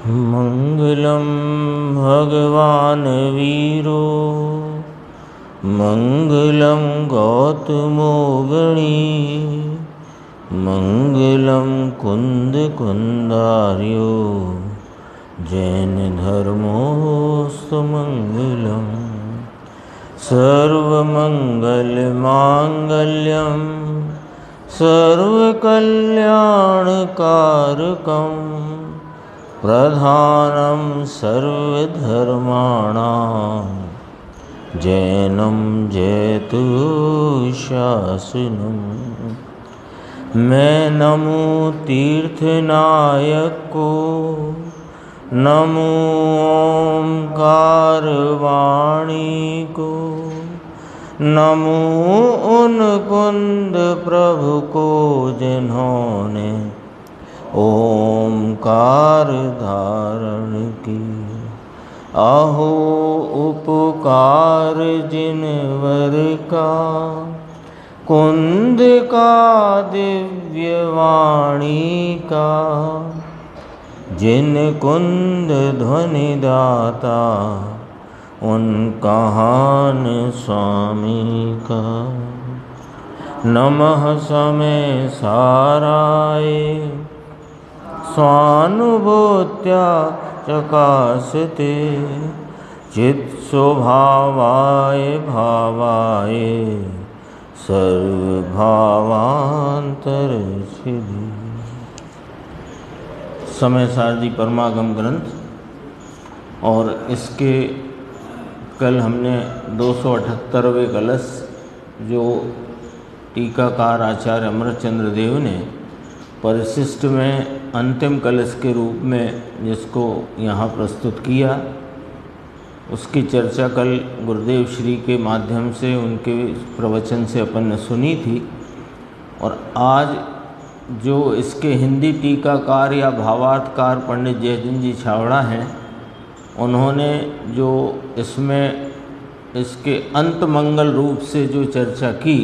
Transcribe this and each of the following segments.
मंगलम भगवान वीरो मंगलम गौतमो गणी मंगलम कुंद कुंदार्यो जैन धर्मोस्तु मंगलम सर्वमंगल मांगल्यम सर्वकल्याणकारकम प्रधानम सर्वधर्माणां जैनम जयतु शासनम। मैं नमो तीर्थनायक को, नमो ओंकार वाणी को, नमो उन कुंद प्रभु को जिन्होंने ओंकार धारण की। अहो उपकार जिनवर का, कुंद का दिव्य वाणी का, जिन कुंद ध्वनि दाता उन कहान स्वामी का। नमः समय साराय स्वानुभूत्या चकासते चित्स्वभावाय भावाय सर्वभावांतरच्छिदि। समय सार जी परमागम ग्रंथ, और इसके कल हमने 278वें कलश जो टीकाकार आचार्य अमृतचंद्र देव ने परिशिष्ट में अंतिम कलश के रूप में जिसको यहाँ प्रस्तुत किया, उसकी चर्चा कल गुरुदेव श्री के माध्यम से उनके प्रवचन से अपन ने सुनी थी। और आज जो इसके हिंदी टीकाकार या भावार्थकार पंडित जयचंद जी छावड़ा हैं, उन्होंने जो इसमें इसके अंतमंगल रूप से जो चर्चा की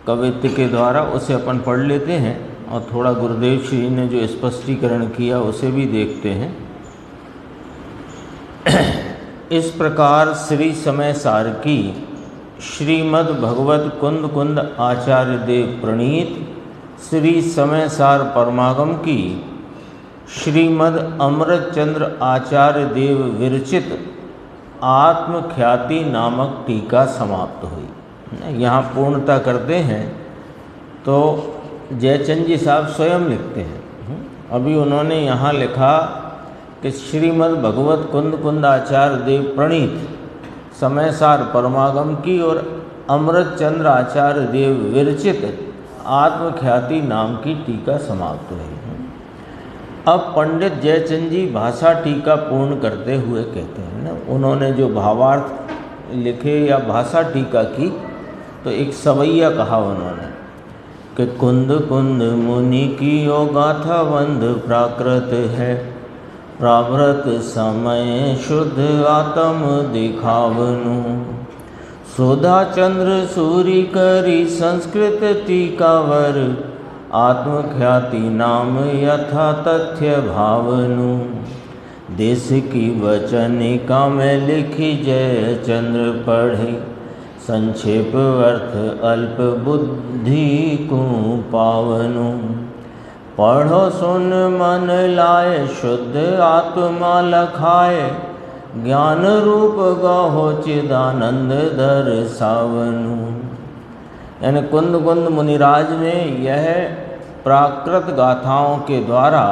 कवित्व के द्वारा, उसे अपन पढ़ लेते हैं और थोड़ा गुरुदेव श्री ने जो स्पष्टीकरण किया उसे भी देखते हैं। इस प्रकार श्री समय सार की श्रीमद् भगवत कुंद कुंद आचार्य देव प्रणीत श्री समय सार परमागम की श्रीमद् अमृतचंद्र आचार्य देव विरचित आत्मख्याति नामक टीका समाप्त हुई। यहाँ पूर्णता करते हैं तो जयचंद जी साहब स्वयं लिखते हैं। अभी उन्होंने यहाँ लिखा कि श्रीमद् भगवत कुंद कुंद आचार्य देव प्रणीत समय सार परमागम की और अमृतचंद्र आचार्य देव विरचित आत्मख्याति नाम की टीका समाप्त हुई। अब पंडित जयचंद जी भाषा टीका पूर्ण करते हुए कहते हैं ना, उन्होंने जो भावार्थ लिखे या भाषा टीका की, तो एक सवैया कहा उन्होंने कि कुंद कुंद मुनि की यो गाथा वंद प्राकृत है, प्रावृत समय शुद्ध आत्म दिखावनु। सुधा चंद्र सूरी करी संस्कृत टीकावर, आत्मख्याति नाम यथा तथ्य भावनु। देश की वचनिका में लिखी जयचंद्र पढ़े, संक्षेप अर्थ अल्प बुद्धि को पावनु। पढ़ो सुन मन लाए शुद्ध आत्मा लखाए, ज्ञान रूप गहो चिदानंद दर्शावनु। यानी कुंद कुंद मुनिराज में यह प्राकृत गाथाओं के द्वारा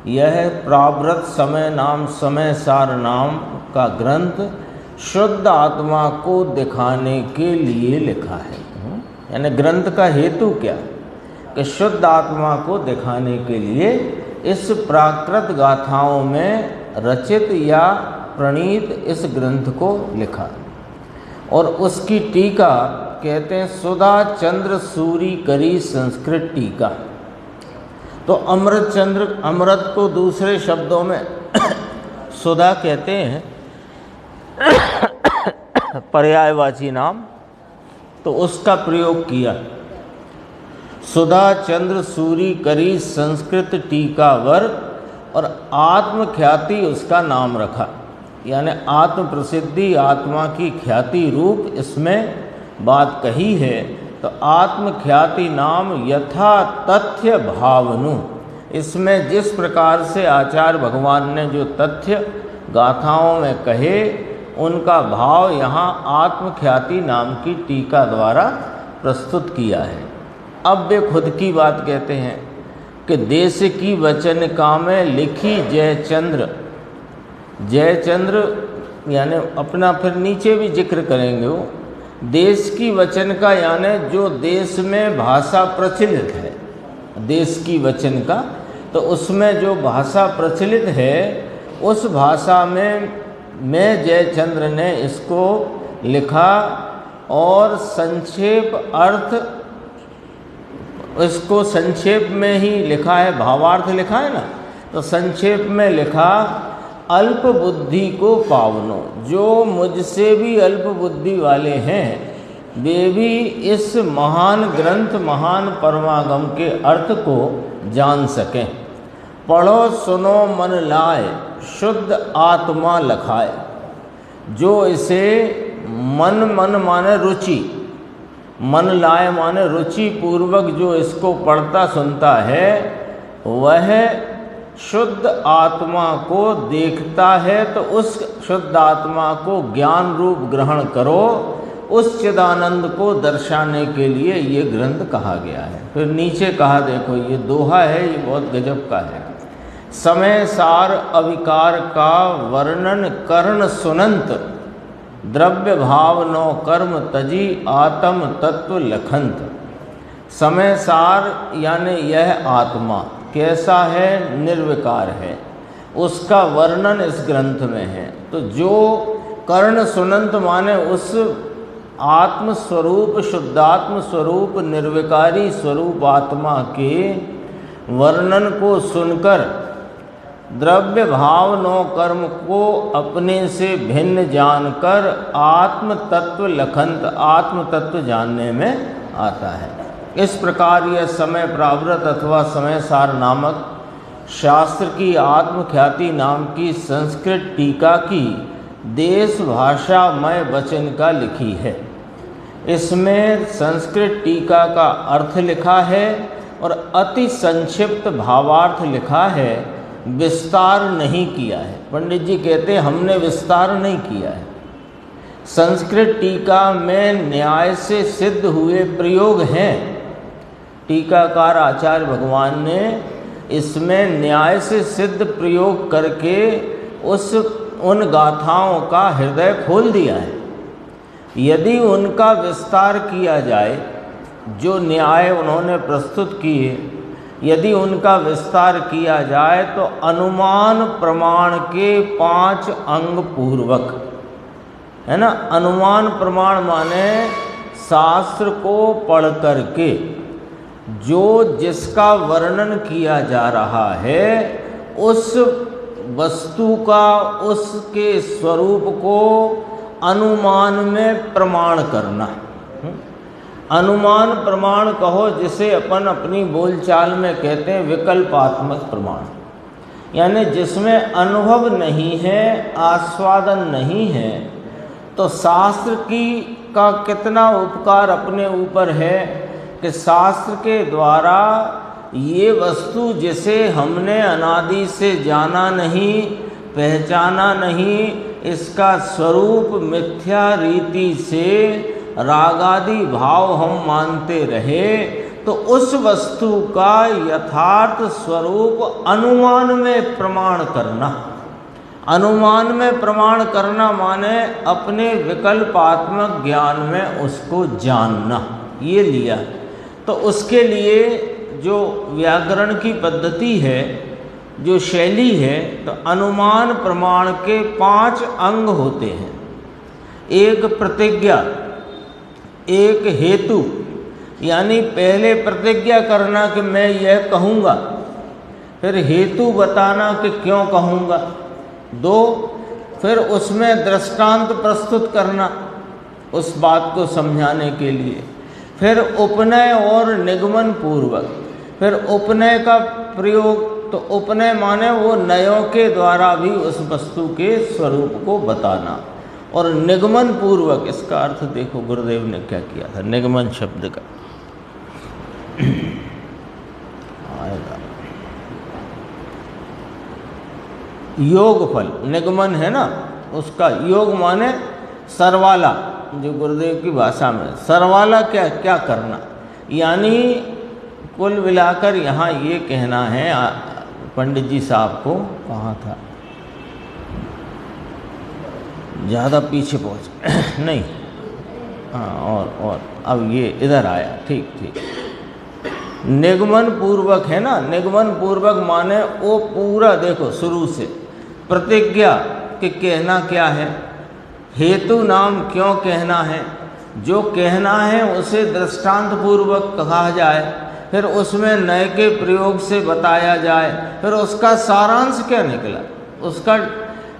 यह प्रावृत समय नाम समय सार नाम का ग्रंथ शुद्ध आत्मा को दिखाने के लिए लिखा है। यानी ग्रंथ का हेतु क्या, कि शुद्ध आत्मा को दिखाने के लिए इस प्राकृत गाथाओं में रचित या प्रणीत इस ग्रंथ को लिखा। और उसकी टीका कहते हैं सुधा चंद्र सूरी करी संस्कृत टीका। तो अमृतचंद्र, अमृत को दूसरे शब्दों में सुधा कहते हैं, पर्यायवाची नाम, तो उसका प्रयोग किया। सुधा चंद्र सूरी करी संस्कृत टीकावर, और आत्मख्याति उसका नाम रखा, यानी आत्म प्रसिद्धि, आत्मा की ख्याति रूप इसमें बात कही है। तो आत्मख्याति नाम यथा तथ्य भावनु, इसमें जिस प्रकार से आचार्य भगवान ने जो तथ्य गाथाओं में कहे उनका भाव यहाँ आत्मख्याति नाम की टीका द्वारा प्रस्तुत किया है। अब वे खुद की बात कहते हैं कि देश की वचनिका में लिखी जयचंद्र, जयचंद्र यानी अपना फिर नीचे भी जिक्र करेंगे वो, देश की वचनिका यानी जो देश में भाषा प्रचलित है, देश की वचनिका, तो उसमें जो भाषा प्रचलित है उस भाषा में जयचंद्र ने इसको लिखा और संक्षेप अर्थ इसको संक्षेप में ही लिखा है, भावार्थ लिखा है ना, तो संक्षेप में लिखा अल्प बुद्धि को पावनो, जो मुझसे भी अल्प बुद्धि वाले हैं वे भी इस महान ग्रंथ, महान परमागम के अर्थ को जान सकें। पढ़ो सुनो मन लाए, शुद्ध आत्मा लखाए, जो इसे मन माने रुचि, मन लाए माने रुचि पूर्वक जो इसको पढ़ता सुनता है वह शुद्ध आत्मा को देखता है, तो उस शुद्ध आत्मा को ज्ञान रूप ग्रहण करो। उस चिदानंद को दर्शाने के लिए ये ग्रंथ कहा गया है। फिर नीचे कहा, देखो ये दोहा है, ये बहुत गजब का है। समय सार अविकार का वर्णन कर्ण सुनंत, द्रव्य भाव नो कर्म तजी आत्म तत्व लखंत। समय सार यानी यह आत्मा कैसा है, निर्विकार है, उसका वर्णन इस ग्रंथ में है। तो जो कर्ण सुनंत माने उस आत्म स्वरूप, शुद्धात्म स्वरूप, निर्विकारी स्वरूप आत्मा के वर्णन को सुनकर द्रव्य भाव नो कर्म को अपने से भिन्न जानकर आत्म तत्व लखंत, आत्म तत्व जानने में आता है। इस प्रकार यह समय प्रावृत अथवा समय सार नामक शास्त्र की आत्मख्याति नाम की संस्कृत टीका की देश भाषामय वचन का लिखी है। इसमें संस्कृत टीका का अर्थ लिखा है और अति संक्षिप्त भावार्थ लिखा है, विस्तार नहीं किया है। पंडित जी कहते हैं हमने विस्तार नहीं किया है। संस्कृत टीका में न्याय से सिद्ध हुए प्रयोग हैं। टीकाकार आचार्य भगवान ने इसमें न्याय से सिद्ध प्रयोग करके उन गाथाओं का हृदय खोल दिया है। यदि उनका विस्तार किया जाए, जो न्याय उन्होंने प्रस्तुत किए, यदि उनका विस्तार किया जाए तो अनुमान प्रमाण के 5 अंग पूर्वक, है ना, अनुमान प्रमाण माने शास्त्र को पढ़ करके जो जिसका वर्णन किया जा रहा है उस वस्तु का, उसके स्वरूप को अनुमान में प्रमाण करना। अनुमान प्रमाण कहो जिसे अपन अपनी बोलचाल में कहते हैं विकल्पात्मक प्रमाण, यानी जिसमें अनुभव नहीं है, आस्वादन नहीं है। तो शास्त्र का कितना उपकार अपने ऊपर है कि शास्त्र के द्वारा ये वस्तु जिसे हमने अनादि से जाना नहीं, पहचाना नहीं, इसका स्वरूप मिथ्या रीति से रागादि भाव हम मानते रहे, तो उस वस्तु का यथार्थ स्वरूप अनुमान में प्रमाण करना। अनुमान में प्रमाण करना माने अपने विकल्पात्मक ज्ञान में उसको जानना, ये लिया। तो उसके लिए जो व्याकरण की पद्धति है, जो शैली है, तो अनुमान प्रमाण के 5 अंग होते हैं। एक प्रतिज्ञा, एक हेतु, यानी पहले प्रतिज्ञा करना कि मैं यह कहूँगा, फिर हेतु बताना कि क्यों कहूँगा। 2, फिर उसमें दृष्टांत प्रस्तुत करना उस बात को समझाने के लिए। फिर उपनय और निगमन पूर्वक, फिर उपनय का प्रयोग तो उपनय माने वो नयों के द्वारा भी उस वस्तु के स्वरूप को बताना। और निगमन पूर्वक, इसका अर्थ देखो गुरुदेव ने क्या किया था निगमन शब्द का। आएगा योगफल, निगमन है ना, उसका योग माने सरवाला, जो गुरुदेव की भाषा में सरवाला क्या क्या करना, यानी कुल मिलाकर यहाँ ये कहना है पंडित जी साहब को, कहाँ था, ज़्यादा पीछे पहुँच नहीं, हाँ और अब ये इधर आया, ठीक ठीक। निगमन पूर्वक है ना, निगमन पूर्वक माने वो पूरा देखो शुरू से प्रतिज्ञा कि कहना क्या है, हेतु नाम क्यों कहना है, जो कहना है उसे दृष्टांत पूर्वक कहा जाए, फिर उसमें नए के प्रयोग से बताया जाए, फिर उसका सारांश क्या निकला, उसका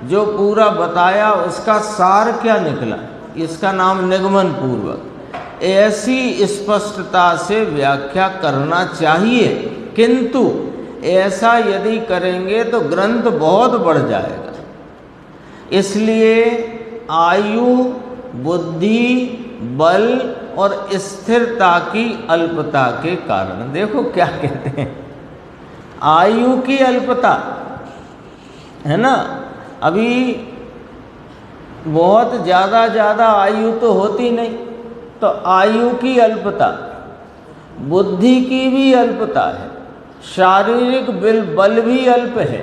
जो पूरा बताया उसका सार क्या निकला, इसका नाम निगमन पूर्वक। ऐसी स्पष्टता से व्याख्या करना चाहिए, किंतु ऐसा यदि करेंगे तो ग्रंथ बहुत बढ़ जाएगा। इसलिए आयु, बुद्धि, बल और स्थिरता की अल्पता के कारण, देखो क्या कहते हैं, आयु की अल्पता है ना, अभी बहुत ज़्यादा आयु तो होती नहीं, तो आयु की अल्पता, बुद्धि की भी अल्पता है, शारीरिक बल भी अल्प है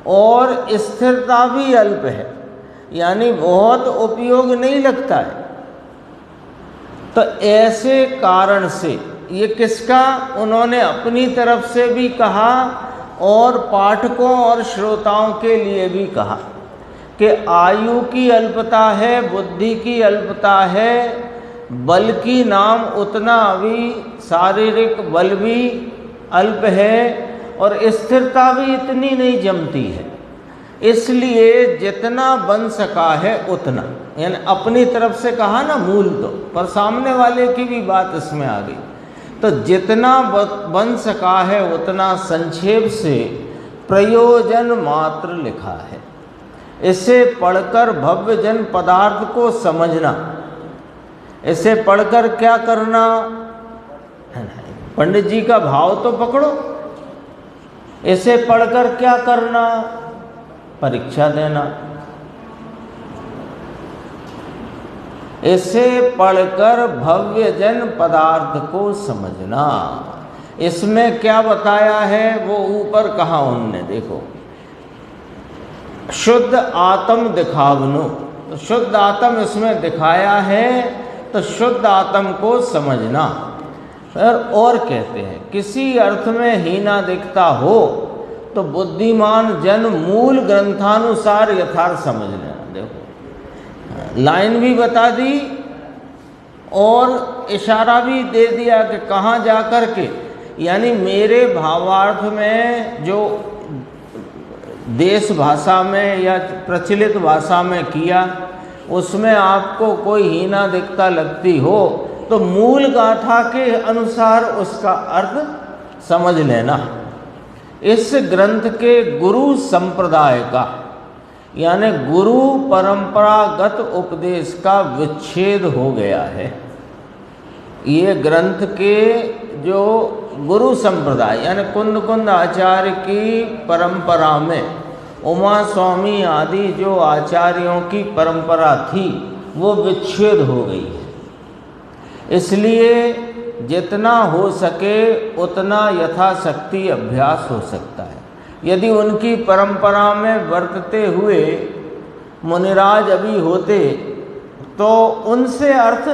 और स्थिरता भी अल्प है, यानी बहुत उपयोग नहीं लगता है। तो ऐसे कारण से ये किसका, उन्होंने अपनी तरफ से भी कहा और पाठकों और श्रोताओं के लिए भी कहा कि आयु की अल्पता है, बुद्धि की अल्पता है, बल की नाम उतना अभी शारीरिक बल भी अल्प है और स्थिरता भी इतनी नहीं जमती है। इसलिए जितना बन सका है उतना, यानी अपनी तरफ से कहा ना मूल तो, पर सामने वाले की भी बात इसमें आ गई, तो जितना बन सका है उतना संक्षेप से प्रयोजन मात्र लिखा है। इसे पढ़कर भव्य जन पदार्थ को समझना, इसे पढ़कर क्या करना, पंडित जी का भाव तो पकड़ो, इसे पढ़कर क्या करना, परीक्षा देना। इसे पढ़कर भव्य जन पदार्थ को समझना। इसमें क्या बताया है वो ऊपर कहा उनने, देखो, शुद्ध आत्म दिखावनो, तो शुद्ध आत्म इसमें दिखाया है, तो शुद्ध आत्म को समझना। और कहते हैं किसी अर्थ में हीना दिखता हो तो बुद्धिमान जन मूल ग्रंथानुसार यथार्थ समझ लेना। देखो लाइन भी बता दी और इशारा भी दे दिया कि कहाँ जा कर के, यानी मेरे भावार्थ में जो देश भाषा में या प्रचलित भाषा में किया उसमें आपको कोई हीना दिखता लगती हो तो मूल गाथा के अनुसार उसका अर्थ समझ लेना। इस ग्रंथ के गुरु संप्रदाय का, यानी गुरु परंपरागत उपदेश का विच्छेद हो गया है। ये ग्रंथ के जो गुरु संप्रदाय यानी कुंद कुंद आचार्य की परंपरा में उमा स्वामी आदि जो आचार्यों की परंपरा थी वो विच्छेद हो गई है। इसलिए जितना हो सके उतना यथाशक्ति अभ्यास हो सकता है। यदि उनकी परंपरा में वर्तते हुए मुनिराज अभी होते तो उनसे अर्थ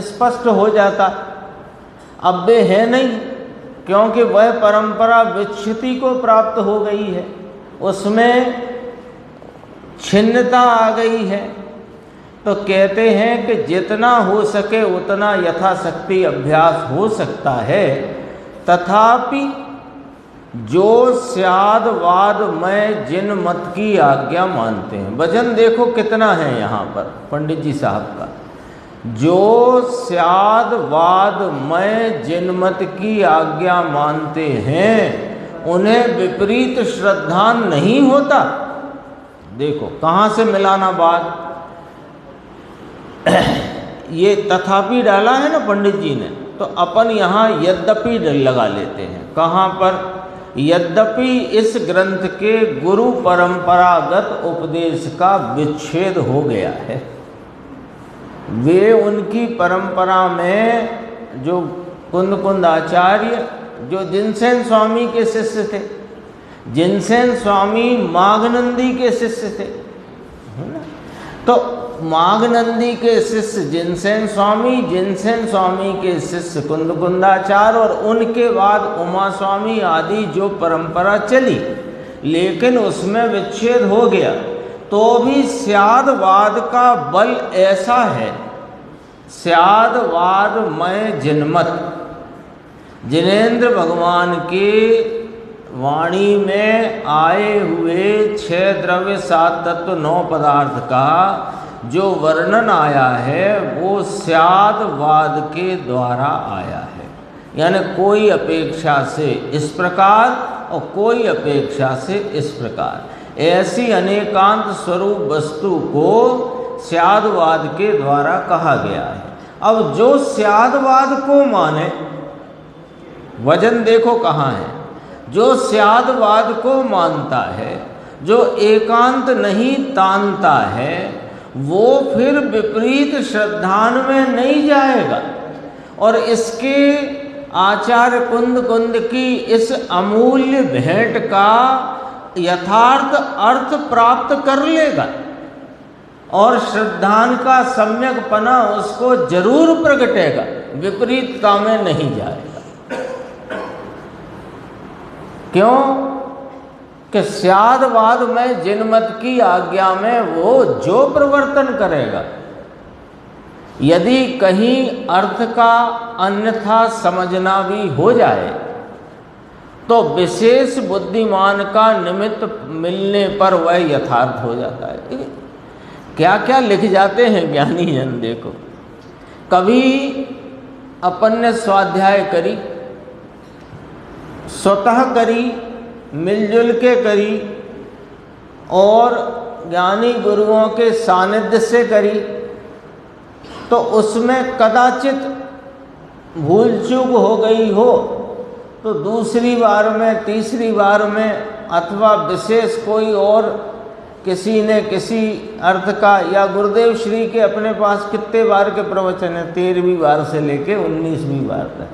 स्पष्ट हो जाता। अब वे है नहीं, क्योंकि वह परंपरा विच्छिति को प्राप्त हो गई है, उसमें छिन्नता आ गई है। तो कहते हैं कि जितना हो सके उतना यथाशक्ति अभ्यास हो सकता है। तथापि जो स्याद वाद में जिन मत की आज्ञा मानते हैं, वचन देखो कितना है यहाँ पर पंडित जी साहब का, जो स्याद वाद में जिन मत की आज्ञा मानते हैं उन्हें विपरीत श्रद्धा नहीं होता। देखो कहाँ से मिलाना बात। ये तथापि डाला है ना पंडित जी ने, तो अपन यहाँ यद्यपि लगा लेते हैं। कहाँ पर? यद्यपि इस ग्रंथ के गुरु परंपरागत उपदेश का विच्छेद हो गया है। वे उनकी परंपरा में जो कुंद आचार्य जो जिनसेन स्वामी के शिष्य थे, जिनसेन स्वामी माघनंदी के शिष्य थे, है ना? तो माघनंदी के शिष्य जिनसेन स्वामी के शिष्य कुंदाचार्य और उनके बाद उमा स्वामी आदि जो परंपरा चली, लेकिन उसमें विच्छेद हो गया। तो भी स्यादवाद का बल ऐसा है, स्यादवाद में जिनमत, जिनेंद्र भगवान के वाणी में आए हुए 6 द्रव्य 7 तत्व 9 पदार्थ का जो वर्णन आया है वो स्यादवाद के द्वारा आया है। यानी कोई अपेक्षा से इस प्रकार और कोई अपेक्षा से इस प्रकार, ऐसी अनेकांत स्वरूप वस्तु को स्यादवाद के द्वारा कहा गया है। अब जो स्यादवाद को माने, वजन देखो कहाँ है, जो स्यादवाद को मानता है, जो एकांत नहीं तानता है, वो फिर विपरीत श्रद्धान में नहीं जाएगा और इसके आचार्य कुंद की इस अमूल्य भेंट का यथार्थ अर्थ प्राप्त कर लेगा और श्रद्धान का सम्यकपना उसको जरूर प्रगटेगा, विपरीतता में नहीं जाएगा। क्यों? कि स्यादवाद में जिनमत की आज्ञा में वो जो प्रवर्तन करेगा, यदि कहीं अर्थ का अन्यथा समझना भी हो जाए तो विशेष बुद्धिमान का निमित्त मिलने पर वह यथार्थ हो जाता है। क्या क्या लिख जाते हैं ज्ञानी जन। देखो, कभी अपन ने स्वाध्याय करी, स्वतः करी, मिलजुल के करी और ज्ञानी गुरुओं के सानिध्य से करी, तो उसमें कदाचित भूल चूक हो गई हो तो दूसरी बार में, तीसरी बार में, अथवा विशेष कोई और किसी ने किसी अर्थ का, या गुरुदेव श्री के अपने पास कितने बार के प्रवचन है, 13वीं बार से लेके 19वीं बार तक,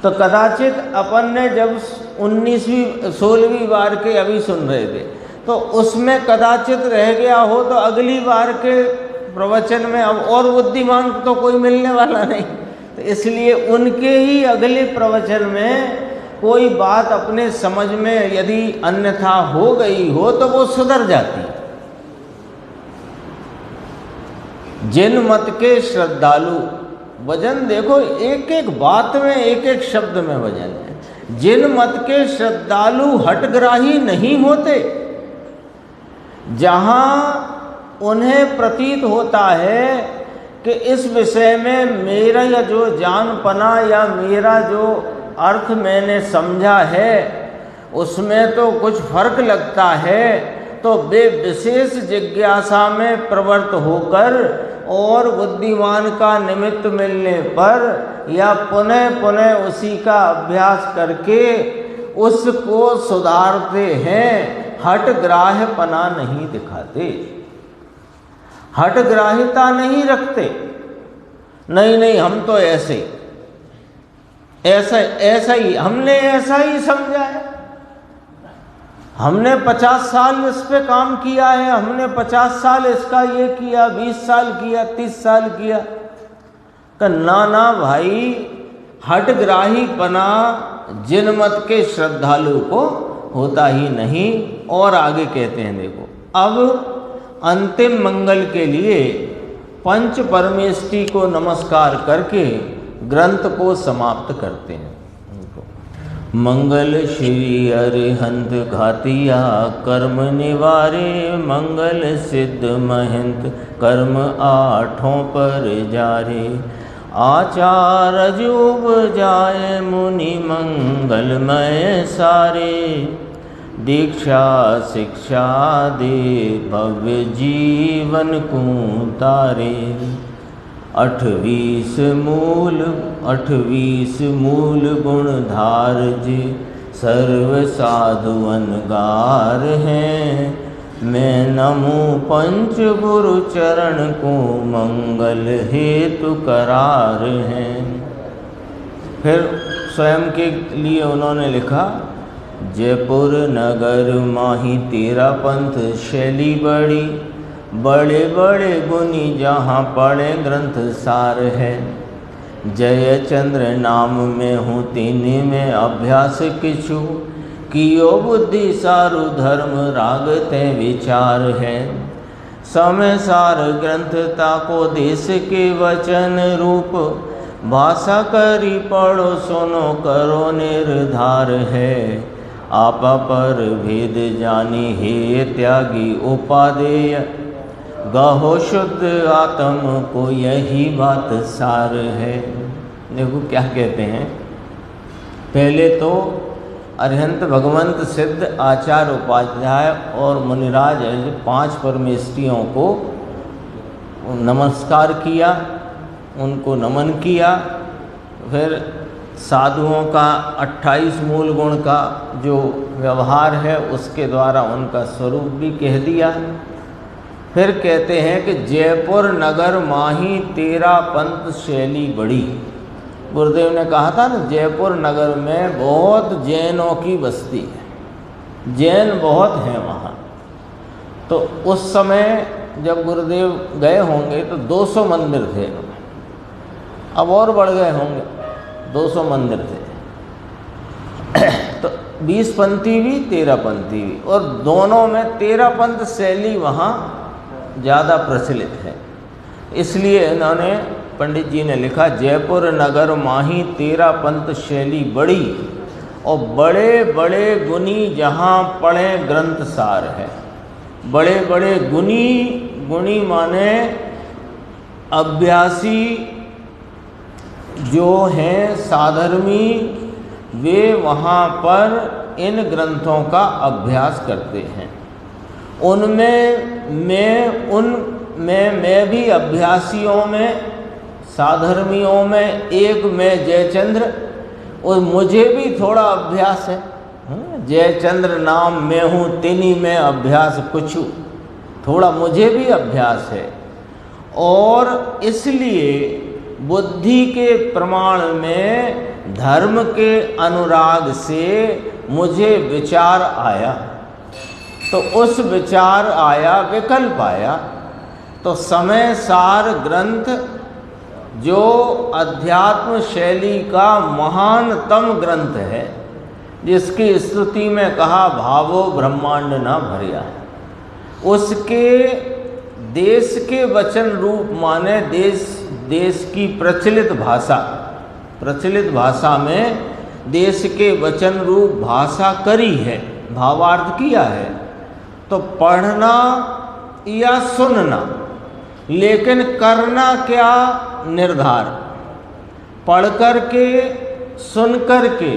तो कदाचित अपन ने जब 16वीं बार के अभी सुन रहे थे तो उसमें कदाचित रह गया हो, तो अगली बार के प्रवचन में अब और बुद्धिमान तो कोई मिलने वाला नहीं, तो इसलिए उनके ही अगले प्रवचन में कोई बात अपने समझ में यदि अन्यथा हो गई हो तो वो सुधर जाती है। जिन मत के श्रद्धालु, वजन देखो, एक एक बात में, एक एक शब्द में वजन है। जिन मत के श्रद्धालु हठग्राही नहीं होते, जहाँ उन्हें प्रतीत होता है कि इस विषय में मेरा या जो जानपना या मेरा जो अर्थ मैंने समझा है उसमें तो कुछ फर्क लगता है, तो वे विशेष जिज्ञासा में प्रवृत्त होकर और बुद्धिमान का निमित्त मिलने पर या पुनः पुनः उसी का अभ्यास करके उसको सुधारते हैं, हठग्राह्यपना नहीं दिखाते, हठग्राह्यता नहीं रखते। नहीं हम तो ऐसा ही हमने ऐसा ही समझा है, हमने 50 साल इस पे काम किया है, हमने 50 साल इसका ये किया, 20 साल किया, 30 साल किया। तो ना भाई, हठग्राहीपना जिन मत के श्रद्धालु को होता ही नहीं। और आगे कहते हैं, देखो, अब अंतिम मंगल के लिए पंच परमेष्टि को नमस्कार करके ग्रंथ को समाप्त करते हैं। मंगल श्री अरिहंत घातिया कर्म निवारे, मंगल सिद्ध महंत कर्म आठों पर जारे। आचार जुब जाए मुनि मंगलमय सारे, दीक्षा शिक्षा दे भव्य जीवन को तारे। 28 मूल गुण धारज, सर्व साधुअन गार हैं। मैं नमो पंच गुरु चरण को मंगल हेतु करार हैं। फिर स्वयं के लिए उन्होंने लिखा, जयपुर नगर माही तेरा पंथ शैली बड़ी, बड़े बड़े गुनी जहाँ पढ़े ग्रंथ सार है। जय चंद्र नाम में हूँ तीन में अभ्यास किछु, कियो बुद्धि सारु धर्म राग ते विचार है। समय सार ग्रंथ ताको देश के वचन रूप, भाषा करी पढ़ो सुनो करो निर्धार है। आपा पर भेद जानी हे त्यागी उपादेय, गहो शुद्ध आत्म को यही बात सार है। देखो क्या कहते हैं, पहले तो अरिहंत भगवंत सिद्ध आचार्य उपाध्याय और मुनिराज 5 परमेष्ठियों को नमस्कार किया, उनको नमन किया। फिर साधुओं का 28 मूल गुण का जो व्यवहार है उसके द्वारा उनका स्वरूप भी कह दिया। फिर कहते हैं कि जयपुर नगर माही तेरा पंथ शैली बड़ी। गुरुदेव ने कहा था ना, जयपुर नगर में बहुत जैनों की बस्ती है, जैन बहुत हैं वहाँ। तो उस समय जब गुरुदेव गए होंगे तो 200 मंदिर थे, अब और बढ़ गए होंगे, 200 मंदिर थे। तो 20 पंथी भी 13 पंथी भी, और दोनों में 13 पंथ शैली वहाँ ज़्यादा प्रचलित है। इसलिए इन्होंने, पंडित जी ने लिखा, जयपुर नगर माही 13 पंथ शैली बड़ी, और बड़े बड़े गुनी जहाँ पढ़े ग्रंथ सार है। बड़े बड़े गुनी माने अभ्यासी जो हैं साधर्मी, वे वहाँ पर इन ग्रंथों का अभ्यास करते हैं। मैं भी अभ्यासियों में, साधर्मियों में एक मैं जयचंद्र, और मुझे भी थोड़ा अभ्यास है। जयचंद्र नाम में हूँ तिनी में अभ्यास कुछु, थोड़ा मुझे भी अभ्यास है। और इसलिए बुद्धि के प्रमाण में धर्म के अनुराग से मुझे विचार आया, तो उस विचार आया, विकल्प आया, तो समय सार ग्रंथ जो अध्यात्म शैली का महानतम ग्रंथ है, जिसकी स्तुति में कहा भावो ब्रह्मांड ना भरिया, उसके देश के वचन रूप माने देश की प्रचलित भाषा में देश के वचन रूप भाषा करी है, भावार्थ किया है। तो पढ़ना या सुनना, लेकिन करना क्या निर्धार, पढ़ कर के सुन कर के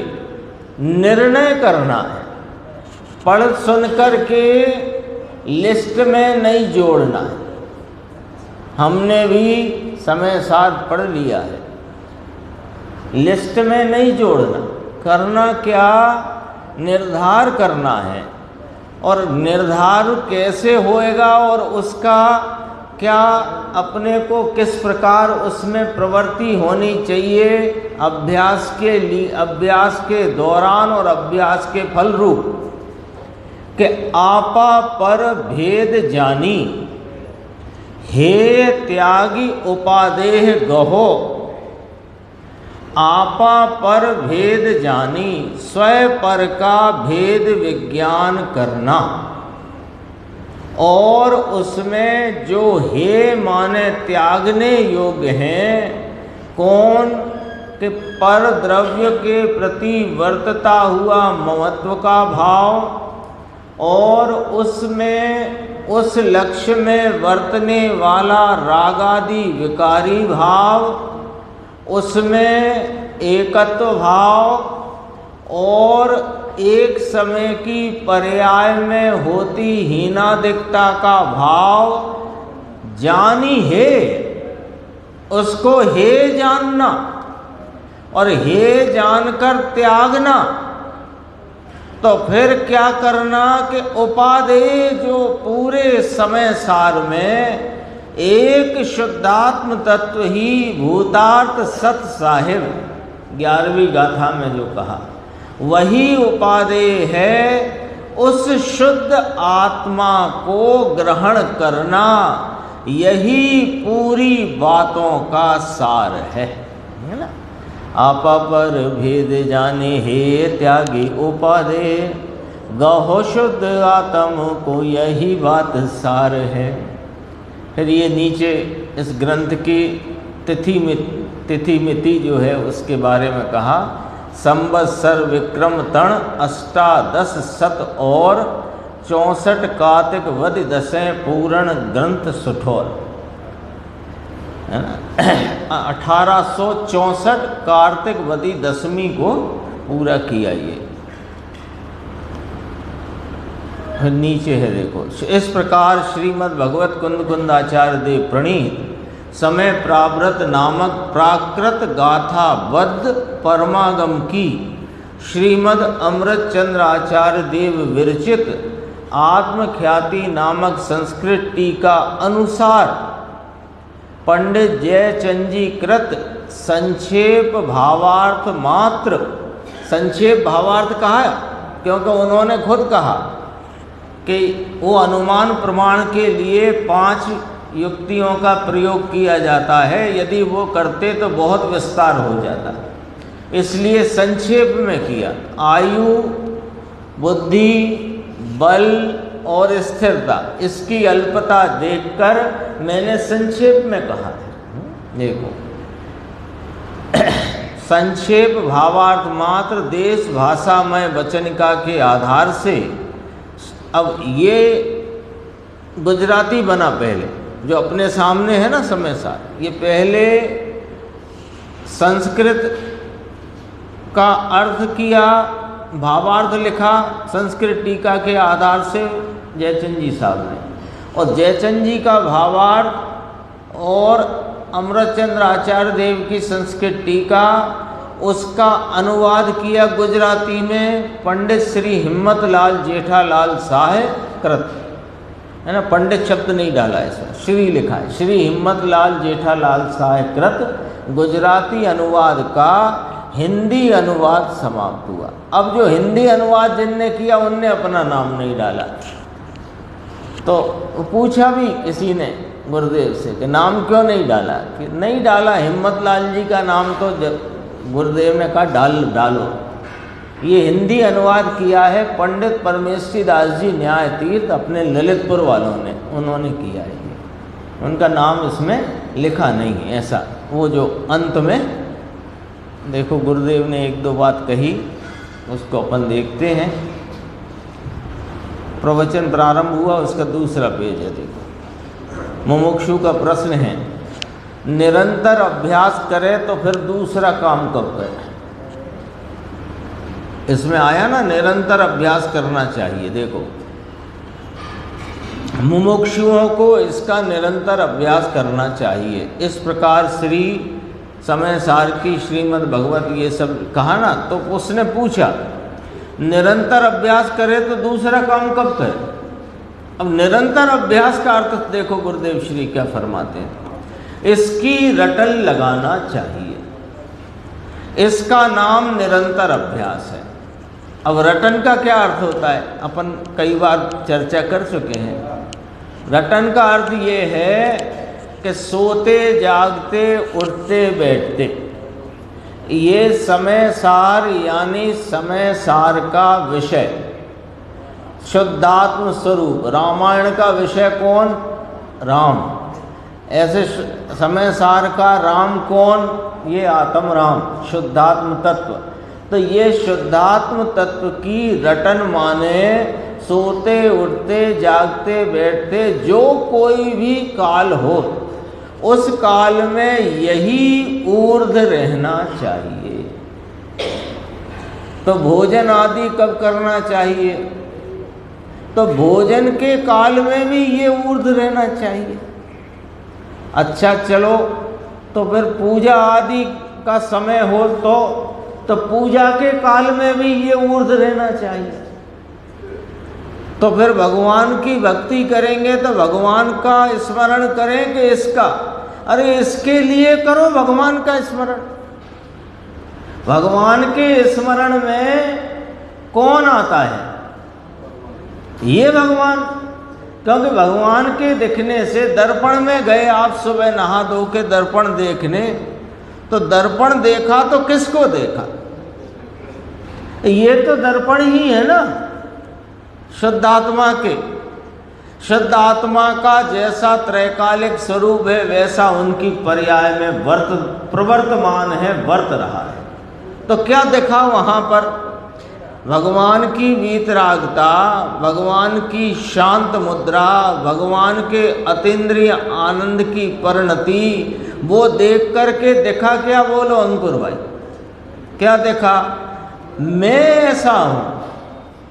निर्णय करना है। पढ़ सुन कर के लिस्ट में नहीं जोड़ना है। हमने भी समय साथ पढ़ लिया है, लिस्ट में नहीं जोड़ना। करना क्या, निर्धार करना है। और निर्धार कैसे होएगा और उसका क्या, अपने को किस प्रकार उसमें प्रवृत्ति होनी चाहिए अभ्यास के लिए, अभ्यास के दौरान और अभ्यास के फल रूप, कि आपा पर भेद जानी, हे त्यागी उपादेह गहो। आपा पर भेद जानी, स्वयं पर का भेद विज्ञान करना, और उसमें जो हे माने त्यागने योग्य हैं, कौन कि पर द्रव्य के प्रति वर्तता हुआ ममत्व का भाव, और उसमें उस लक्ष्य में वर्तने वाला रागादि विकारी भाव, उसमें एकत्व भाव और एक समय की पर्याय में होती हीनादिकता का भाव जानी है, उसको हे जानना और हे जानकर त्यागना। तो फिर क्या करना कि उपादेय जो पूरे समय सार में एक शुद्धात्म तत्व ही भूतार्थ सत साहिब 11वीं गाथा में जो कहा वही उपादेय है, उस शुद्ध आत्मा को ग्रहण करना, यही पूरी बातों का सार है ना। आपा पर भेद जाने हे त्यागी उपादेय, गहो शुद्ध आत्म को यही बात सार है। फिर ये नीचे इस ग्रंथ की तिथि मिति जो है उसके बारे में कहा, संवत्सर विक्रम तण अष्टादश शत और 64 कार्तिक वद दसें पूर्ण ग्रंथ सुठोर, है ना। 1864 कार्तिक वदी दसवीं को पूरा किया ये। फिर नीचे है देखो, इस प्रकार श्रीमद् भगवत कुंद कुंदाचार्य देव प्रणीत समय प्रावृत नामक प्राकृत गाथा बद्ध परमागम की श्रीमद् अमृत चंद्र आचार्य देव विरचित आत्मख्याति नामक संस्कृत टीका अनुसार पंडित जयचंद कृत संक्षेप भावार्थ मात्र, संक्षेप भावार्थ कहा है क्योंकि उन्होंने खुद कहा कि वो अनुमान प्रमाण के लिए 5 युक्तियों का प्रयोग किया जाता है, यदि वो करते तो बहुत विस्तार हो जाता, इसलिए संक्षेप में किया। आयु, बुद्धि, बल और स्थिरता, इसकी अल्पता देखकर मैंने संक्षेप में कहा है। देखो संक्षेप भावार्थ मात्र देश भाषामय वचनिका के आधार से, अब ये गुजराती बना पहले, जो अपने सामने है ना समय सार, ये पहले संस्कृत का अर्थ किया, भावार्थ लिखा संस्कृत टीका के आधार से जयचंद जी साहब ने, और जयचंद जी का भावार्थ और अमृतचंद्र आचार्य देव की संस्कृत टीका, उसका अनुवाद किया गुजराती में पंडित श्री हिम्मतलाल जेठालाल साहेब कृत, है ना। पंडित शब्द नहीं डाला इसमें, श्री लिखा है, श्री हिम्मतलाल जेठालाल साहेब कृत गुजराती अनुवाद का हिंदी अनुवाद समाप्त हुआ। अब जो हिंदी अनुवाद जिनने किया उनने अपना नाम नहीं डाला, तो पूछा भी किसी ने गुरुदेव से कि नाम क्यों नहीं डाला, कि नहीं डाला, हिम्मतलाल जी का नाम तो गुरुदेव ने कहा डालो। ये हिंदी अनुवाद किया है पंडित परमेश्वरी दास जी न्याय तीर्थ, अपने ललितपुर वालों ने, उन्होंने किया है, उनका नाम इसमें लिखा नहीं है ऐसा। वो जो अंत में देखो गुरुदेव ने 1-2 बात कही, उसको अपन देखते हैं। प्रवचन प्रारंभ हुआ, उसका दूसरा पेज है, देखो। मुमुक्षु का प्रश्न है, निरंतर अभ्यास करे तो फिर दूसरा काम कब करे? इसमें आया ना निरंतर अभ्यास करना चाहिए। देखो मुमुक्षुओं को इसका निरंतर अभ्यास करना चाहिए। इस प्रकार श्री समय सार की श्रीमद् भगवत ये सब कहा ना, तो उसने पूछा निरंतर अभ्यास करे तो दूसरा काम कब करे? अब निरंतर अभ्यास का अर्थ देखो गुरुदेव श्री क्या फरमाते हैं, इसकी रटन लगाना चाहिए, इसका नाम निरंतर अभ्यास है। अब रटन का क्या अर्थ होता है, अपन कई बार चर्चा कर चुके हैं। रटन का अर्थ ये है कि सोते जागते उठते बैठते, ये समय सार यानी समय सार का विषय शुद्धात्म स्वरूप, रामायण का विषय कौन? राम। ऐसे समय सार का राम कौन? ये आत्म राम, शुद्धात्म तत्व। तो ये शुद्धात्म तत्व की रटन माने सोते उठते जागते बैठते जो कोई भी काल हो उस काल में यही ऊर्ध्व रहना चाहिए। तो भोजन आदि कब करना चाहिए? तो भोजन के काल में भी ये ऊर्ध्व रहना चाहिए। अच्छा चलो, तो फिर पूजा आदि का समय हो तो पूजा के काल में भी ये ऊर्ध्व रहना चाहिए। तो फिर भगवान की भक्ति करेंगे तो भगवान का स्मरण करें कि इसका, अरे इसके लिए करो भगवान का स्मरण। भगवान के स्मरण में कौन आता है? ये भगवान। क्योंकि भगवान के दिखने से, दर्पण में गए आप सुबह नहा धो के दर्पण देखने, तो दर्पण देखा तो किसको देखा? ये तो दर्पण ही है ना, शुद्ध आत्मा के। शुद्ध आत्मा का जैसा त्रैकालिक स्वरूप है वैसा उनकी पर्याय में प्रवर्तमान है, वर्त रहा है। तो क्या देखा वहाँ पर? भगवान की वीतरागता, भगवान की शांत मुद्रा, भगवान के अतीन्द्रिय आनंद की परिणति, वो देख करके देखा क्या? बोलो अंकुर भाई, क्या देखा? मैं ऐसा हूँ।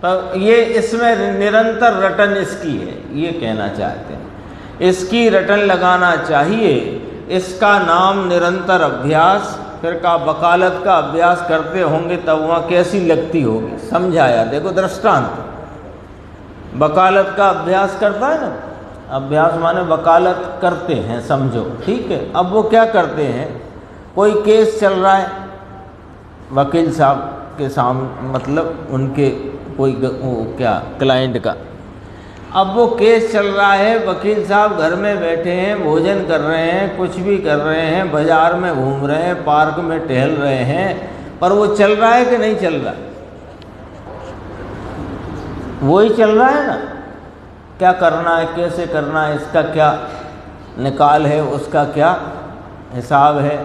तो ये इसमें निरंतर रटन इसकी है, ये कहना चाहते हैं। इसकी रटन लगाना चाहिए, इसका नाम निरंतर अभ्यास। फिर का वकालत का अभ्यास करते होंगे तब वहाँ कैसी लगती होगी, समझाया। देखो दृष्टांत, वकालत का अभ्यास करता है ना, अभ्यास माने वकालत करते हैं, समझो, ठीक है। अब वो क्या करते हैं, कोई केस चल रहा है वकील साहब के सामने, मतलब उनके कोई क्या क्लाइंट का। अब वो केस चल रहा है, वकील साहब घर में बैठे हैं, भोजन कर रहे हैं, कुछ भी कर रहे हैं, बाजार में घूम रहे हैं, पार्क में टहल रहे हैं, पर वो चल रहा है कि नहीं चल रहा? वो ही चल रहा है ना। क्या करना है, कैसे करना है, इसका क्या निकाल है, उसका क्या हिसाब है।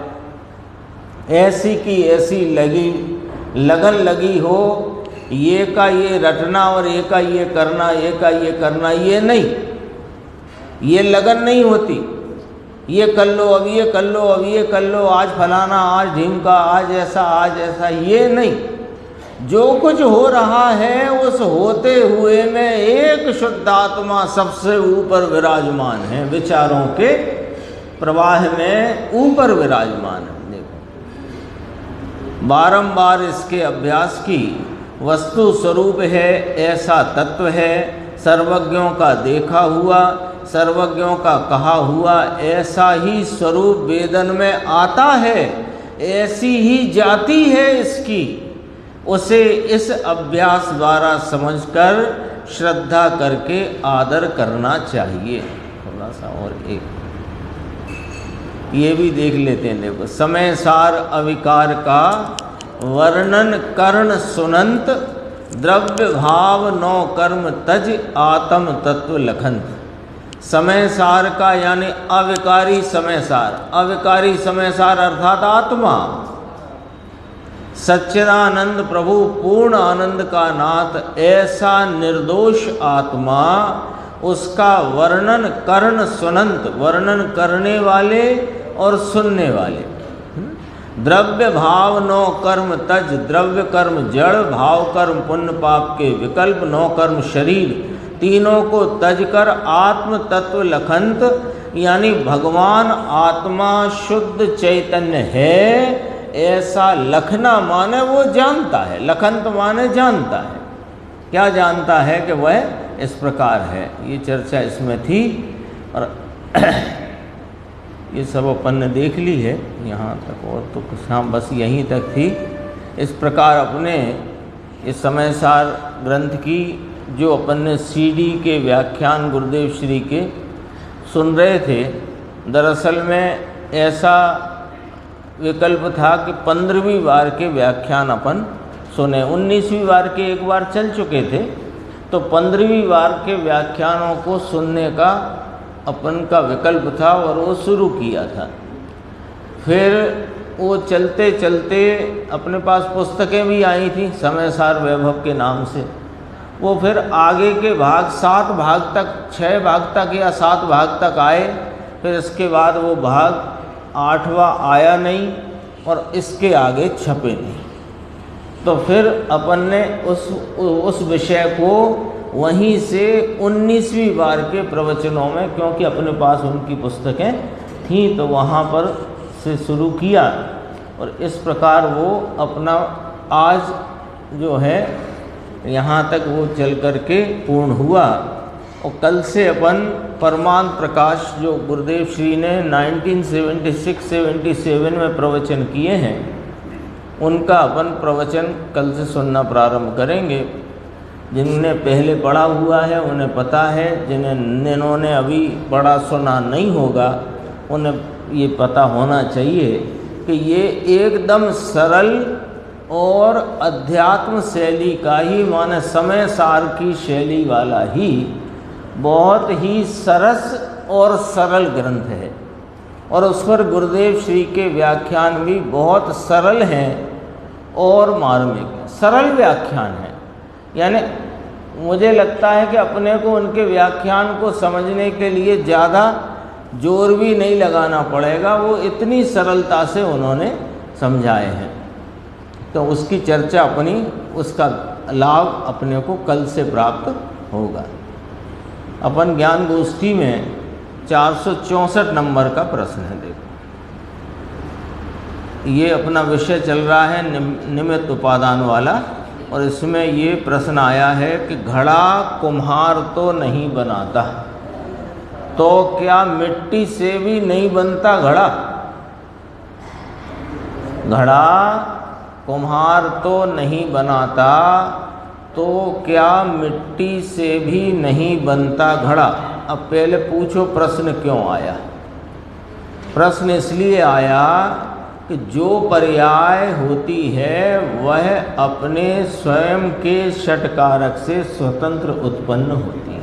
ऐसी की ऐसी लगन लगी हो, ये का ये रटना और ये का ये करना, ये का ये करना, ये नहीं, ये लगन नहीं होती। ये कर लो, अब ये कर लो, अब ये कर लो, आज फलाना, आज ढीमका, आज ऐसा, ये नहीं। जो कुछ हो रहा है उस होते हुए में एक शुद्ध आत्मा सबसे ऊपर विराजमान है, विचारों के प्रवाह में ऊपर विराजमान है। देखो, बारंबार इसके अभ्यास की वस्तु स्वरूप है, ऐसा तत्व है, सर्वज्ञों का देखा हुआ, सर्वज्ञों का कहा हुआ, ऐसा ही स्वरूप वेदन में आता है, ऐसी ही जाति है इसकी। उसे इस अभ्यास द्वारा समझकर श्रद्धा करके आदर करना चाहिए। थोड़ा सा और एक ये भी देख लेते हैं। देखो, समय सार अविकार का वर्णन कर्ण सुनंत, द्रव्य भाव नौ कर्म तज आत्म तत्व लखंत। समय सार का यानी अविकारी समय सार, अविकारी समय सार अर्थात आत्मा, सच्चिदानंद प्रभु पूर्ण आनंद का नाथ, ऐसा निर्दोष आत्मा, उसका वर्णन कर्ण सुनंत, वर्णन करने वाले और सुनने वाले। द्रव्य भाव नौ कर्म तज, द्रव्य कर्म जड़, भाव कर्म पुण्य पाप के विकल्प, नौ कर्म शरीर, तीनों को तज कर आत्म तत्व लखंत, यानी भगवान आत्मा शुद्ध चैतन्य है, ऐसा लखना माने वो जानता है, लखंत माने जानता है। क्या जानता है? कि वह इस प्रकार है। ये चर्चा इसमें थी और ये सब अपन ने देख ली है यहाँ तक, और तो कुछ हाँ बस यहीं तक थी। इस प्रकार अपने इस समय सार ग्रंथ की जो अपन ने सीडी के व्याख्यान गुरुदेव श्री के सुन रहे थे, दरअसल में ऐसा विकल्प था कि 15वीं बार के व्याख्यान अपन सुने। 19वीं बार के एक बार चल चुके थे, तो 15वीं बार के व्याख्यानों को सुनने का अपन का विकल्प था और वो शुरू किया था। फिर वो चलते चलते अपने पास पुस्तकें भी आई थी समय सार वैभव के नाम से। वो फिर आगे के भाग 7 भाग तक, 6 भाग तक या 7 भाग तक आए, फिर इसके बाद वो भाग 8वां आया नहीं और इसके आगे छपे नहीं। तो फिर अपन ने उस विषय को वहीं से 19वीं बार के प्रवचनों में, क्योंकि अपने पास उनकी पुस्तकें थीं, तो वहाँ पर से शुरू किया और इस प्रकार वो अपना आज जो है यहाँ तक वो चल कर के पूर्ण हुआ। और कल से अपन परमार्थ प्रकाश जो गुरुदेव श्री ने 1976-77 में प्रवचन किए हैं, उनका अपन प्रवचन कल से सुनना प्रारंभ करेंगे। जिनने पहले पढ़ा हुआ है उन्हें पता है, जिन्होंने अभी पढ़ा सुना नहीं होगा उन्हें ये पता होना चाहिए कि ये एकदम सरल और अध्यात्म शैली का ही, माने समय सार की शैली वाला ही बहुत ही सरस और सरल ग्रंथ है। और उस पर गुरुदेव श्री के व्याख्यान भी बहुत सरल हैं और मार्मिक हैं। सरल व्याख्यान है, यानी मुझे लगता है कि अपने को उनके व्याख्यान को समझने के लिए ज़्यादा जोर भी नहीं लगाना पड़ेगा, वो इतनी सरलता से उन्होंने समझाए हैं। तो उसकी चर्चा अपनी, उसका लाभ अपने को कल से प्राप्त होगा। अपन ज्ञान गोष्ठी में 464 नंबर का प्रश्न है। देखो, ये अपना विषय चल रहा है निमित्त उपादान वाला, और इसमें ये प्रश्न आया है कि घड़ा कुम्हार तो नहीं बनाता, तो क्या मिट्टी से भी नहीं बनता घड़ा? घड़ा कुम्हार तो नहीं बनाता, तो क्या मिट्टी से भी नहीं बनता घड़ा? अब पहले पूछो प्रश्न क्यों आया। प्रश्न इसलिए आया कि जो पर्याय होती है वह अपने स्वयं के षटकारक से स्वतंत्र उत्पन्न होती है।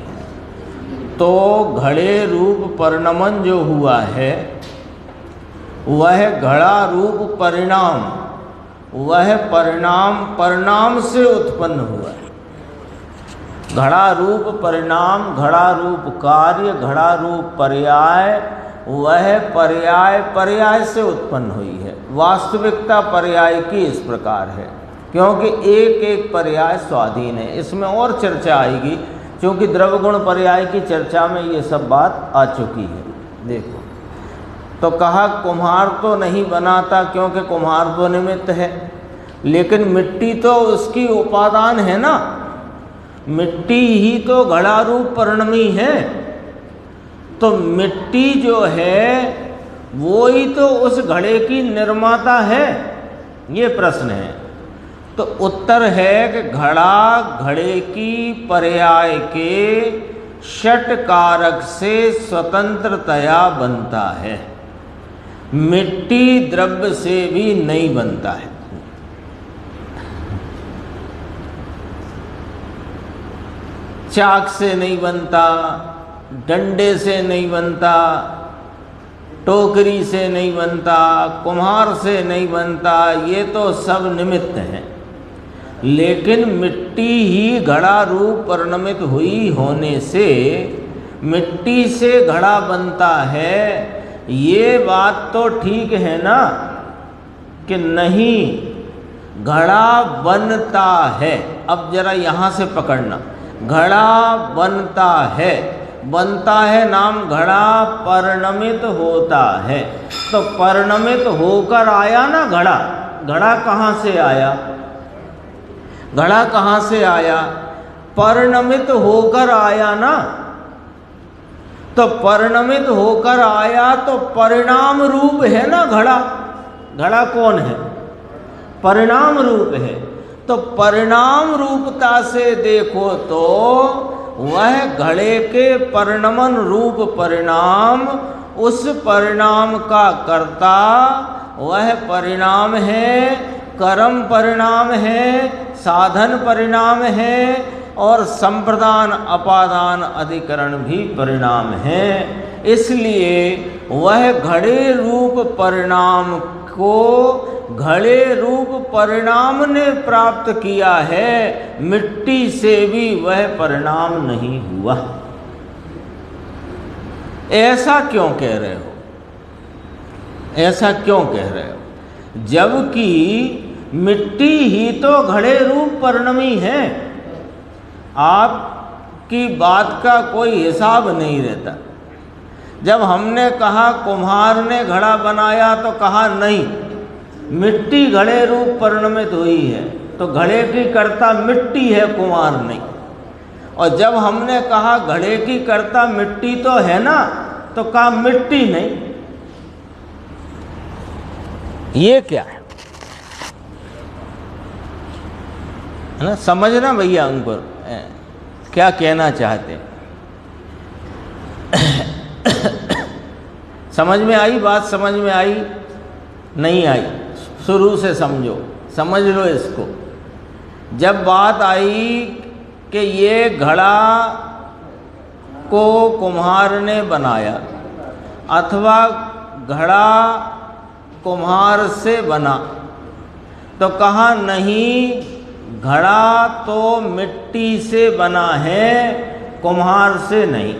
तो घड़े रूप परिणमन जो हुआ है वह घड़ा रूप परिणाम, वह परिणाम से उत्पन्न हुआ है। घड़ा रूप परिणाम, घड़ा रूप कार्य, घड़ा रूप पर्याय, वह पर्याय से उत्पन्न हुई है। वास्तविकता पर्याय की इस प्रकार है, क्योंकि एक एक पर्याय स्वाधीन है। इसमें और चर्चा आएगी, क्योंकि द्रव्यगुण पर्याय की चर्चा में ये सब बात आ चुकी है। देखो, तो कहा कुम्हार तो नहीं बनाता क्योंकि कुम्हार तो निमित्त है, लेकिन मिट्टी तो उसकी उपादान है ना। मिट्टी ही तो घड़ा रूप परिणमी है, तो मिट्टी जो है वो ही तो उस घड़े की निर्माता है। ये प्रश्न है। तो उत्तर है कि घड़ा घड़े की पर्याय के षट कारक से स्वतंत्रतया बनता है, मिट्टी द्रव्य से भी नहीं बनता है। चाक से नहीं बनता, डंडे से नहीं बनता, टोकरी से नहीं बनता, कुम्हार से नहीं बनता, ये तो सब निमित्त हैं। लेकिन मिट्टी ही घड़ा रूप परिणमित हुई होने से मिट्टी से घड़ा बनता है, ये बात तो ठीक है ना कि नहीं? घड़ा बनता है। अब जरा यहाँ से पकड़ना, घड़ा बनता है नाम घड़ा परिणमित होता है। तो परिणमित होकर आया ना घड़ा। घड़ा कहाँ से आया? घड़ा कहाँ से आया? परिणमित होकर आया ना। तो परिणमित होकर आया तो परिणाम रूप है ना घड़ा। घड़ा कौन है? परिणाम रूप है। तो परिणाम रूपता से देखो तो वह घड़े के परिणमन रूप परिणाम, उस परिणाम का कर्ता वह परिणाम है, कर्म परिणाम है, साधन परिणाम है, और संप्रदान अपादान अधिकरण भी परिणाम है। इसलिए वह घड़े रूप परिणाम को घड़े रूप परिणाम ने प्राप्त किया है, मिट्टी से भी वह परिणाम नहीं हुआ। ऐसा क्यों कह रहे हो, ऐसा क्यों कह रहे हो, जबकि मिट्टी ही तो घड़े रूप परिणमी है। आपकी बात का कोई हिसाब नहीं रहता। जब हमने कहा कुम्हार ने घड़ा बनाया तो कहा नहीं, मिट्टी घड़े रूप परिणमित हुई है, तो घड़े की कर्ता मिट्टी है, कुम्हार नहीं। और जब हमने कहा घड़े की कर्ता मिट्टी तो है ना, तो कहा मिट्टी नहीं। ये क्या है ना, समझना भैया अंकुर क्या कहना चाहते हैं। समझ में आई बात, समझ में आई नहीं आई, शुरू से समझो, समझ लो इसको। जब बात आई कि ये घड़ा को कुम्हार ने बनाया अथवा घड़ा कुम्हार से बना, तो कहा नहीं, घड़ा तो मिट्टी से बना है, कुम्हार से नहीं।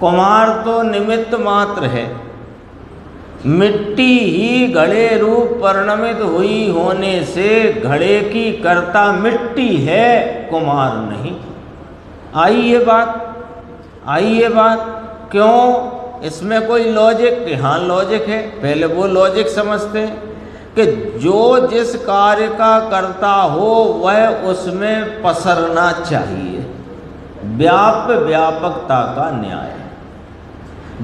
कुम्हार तो निमित्त मात्र है, मिट्टी ही घड़े रूप परिणमित हुई होने से घड़े की कर्ता मिट्टी है, कुम्हार नहीं। आई ये बात, आई ये बात। क्यों, इसमें कोई लॉजिक? हाँ लॉजिक है। पहले वो लॉजिक समझते हैं कि जो जिस कार्य का करता हो वह उसमें पसरना चाहिए, व्याप्य व्यापकता का न्याय।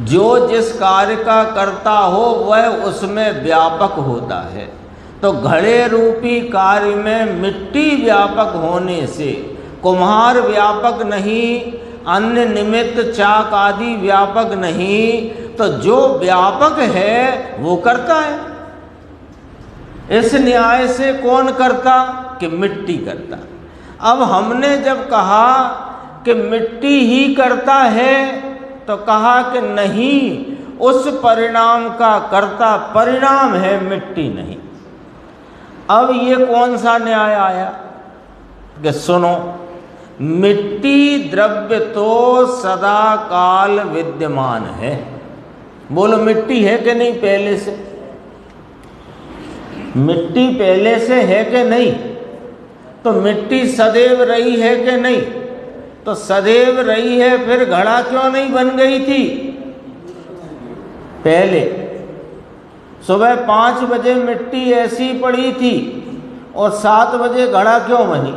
जो जिस कार्य का करता हो वह उसमें व्यापक होता है। तो घड़े रूपी कार्य में मिट्टी व्यापक होने से कुम्हार व्यापक नहीं, अन्य निमित्त चाक आदि व्यापक नहीं, तो जो व्यापक है वो करता है। इस न्याय से कौन करता? कि मिट्टी करता। अब हमने जब कहा कि मिट्टी ही करता है, तो कहा कि नहीं, उस परिणाम का कर्ता परिणाम है, मिट्टी नहीं। अब ये कौन सा न्याय आया कि सुनो, मिट्टी द्रव्य तो सदा काल विद्यमान है। बोलो मिट्टी है कि नहीं पहले से? मिट्टी पहले से है कि नहीं? तो मिट्टी सदैव रही है कि नहीं? तो सदैव रही है, फिर घड़ा क्यों नहीं बन गई थी पहले? सुबह 5 बजे मिट्टी ऐसी पड़ी थी और 7 बजे घड़ा क्यों बनी?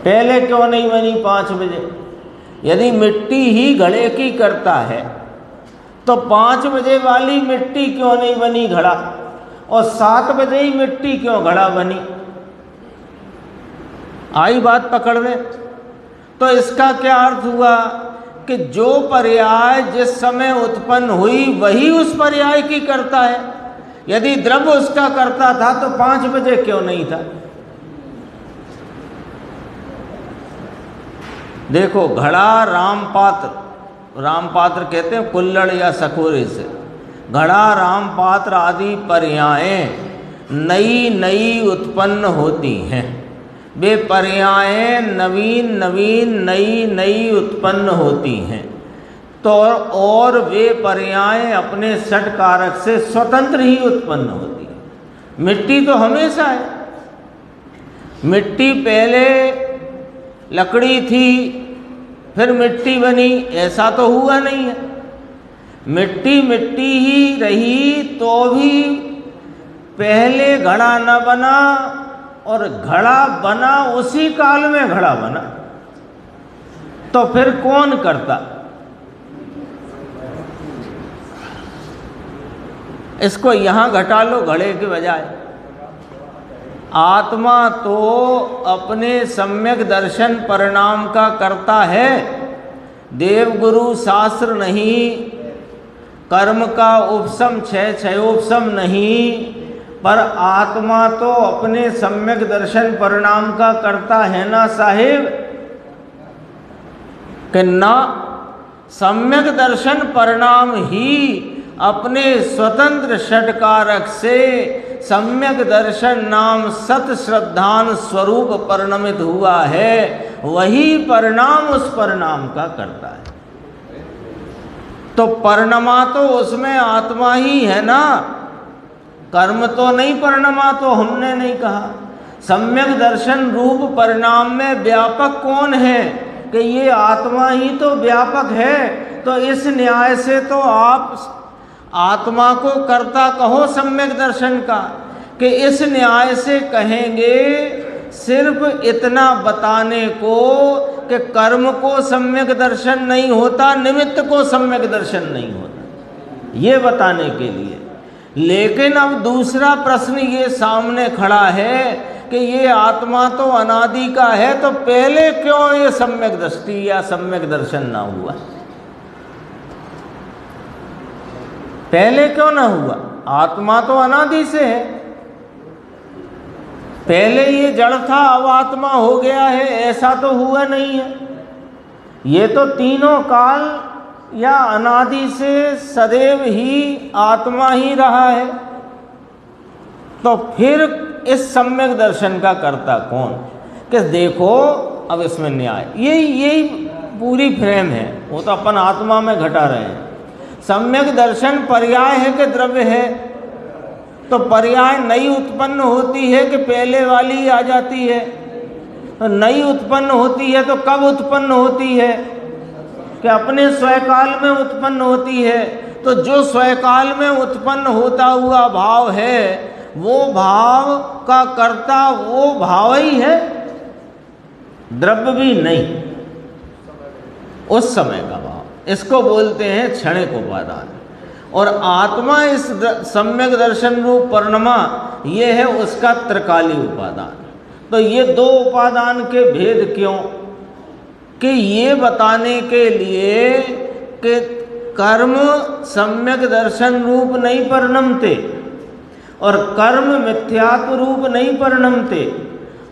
पहले क्यों नहीं बनी 5 बजे? यदि मिट्टी ही घड़े की करता है तो 5 बजे वाली मिट्टी क्यों नहीं बनी घड़ा, और 7 बजे ही मिट्टी क्यों घड़ा बनी? आई बात पकड़ में? तो इसका क्या अर्थ हुआ कि जो पर्याय जिस समय उत्पन्न हुई वही उस पर्याय की करता है। यदि द्रव्य उसका करता था तो 5 बजे क्यों नहीं था? देखो, घड़ा रामपात्र, रामपात्र कहते हैं कुल्लड़ या सकोरे से। घड़ा रामपात्र आदि पर्यायें नई नई उत्पन्न होती हैं। वे पर्यायें नवीन नवीन नई नई उत्पन्न होती हैं। तो और वे पर्यायें अपने षट कारक से स्वतंत्र ही उत्पन्न होती हैं। मिट्टी तो हमेशा है। मिट्टी पहले लकड़ी थी फिर मिट्टी बनी, ऐसा तो हुआ नहीं है। मिट्टी मिट्टी ही रही तो भी पहले घड़ा न बना, और घड़ा बना उसी काल में घड़ा बना। तो फिर कौन करता? इसको यहां घटा लो घड़े के बजाय। आत्मा तो अपने सम्यक दर्शन परिणाम का करता है। देवगुरु शास्त्र नहीं, कर्म का उपशम क्षयोपशम नहीं, पर आत्मा तो अपने सम्यक दर्शन परिणाम का करता है ना साहिब। कि ना, सम्यक दर्शन परिणाम ही अपने स्वतंत्र षटकारक से सम्यक दर्शन नाम सत श्रद्धान स्वरूप परिणमित हुआ है। वही परिणाम उस परिणाम का करता है। तो परिणमा तो उसमें आत्मा ही है ना, कर्म तो नहीं परिणमा, तो हमने नहीं कहा। सम्यक दर्शन रूप परिणाम में व्यापक कौन है कि ये आत्मा ही तो व्यापक है। तो इस न्याय से तो आप आत्मा को कर्ता कहो सम्यक दर्शन का, कि इस न्याय से कहेंगे सिर्फ इतना बताने को कि कर्म को सम्यक दर्शन नहीं होता, निमित्त को सम्यक दर्शन नहीं होता, ये बताने के लिए। लेकिन अब दूसरा प्रश्न ये सामने खड़ा है कि ये आत्मा तो अनादि का है, तो पहले क्यों ये सम्यक दृष्टि या सम्यक दर्शन ना हुआ? पहले क्यों ना हुआ? आत्मा तो अनादि से है, पहले ये जड़ था अब आत्मा हो गया है, ऐसा तो हुआ नहीं है। ये तो तीनों काल या अनादि से सदैव ही आत्मा ही रहा है। तो फिर इस सम्यक दर्शन का कर्ता कौन? कि देखो अब इसमें न्याय यही पूरी फ्रेम है, वो तो अपन आत्मा में घटा रहे हैं। सम्यक दर्शन पर्याय है कि द्रव्य है? तो पर्याय नई उत्पन्न होती है कि पहले वाली आ जाती है? तो नई उत्पन्न होती है तो कब उत्पन्न होती है? कि अपने स्वकाल में उत्पन्न होती है। तो जो स्वकाल में उत्पन्न होता हुआ भाव है, वो भाव का कर्ता वो भाव ही है, द्रव्य भी नहीं, उस समय का भाव। इसको बोलते हैं क्षणिक उपादान। और आत्मा इस सम्यक दर्शन रूप परिणमा ये है उसका त्रिकाली उपादान। तो ये दो उपादान के भेद क्यों? कि ये बताने के लिए कि कर्म सम्यक दर्शन रूप नहीं परिणमते और कर्म मिथ्यात्व रूप नहीं परिणमते,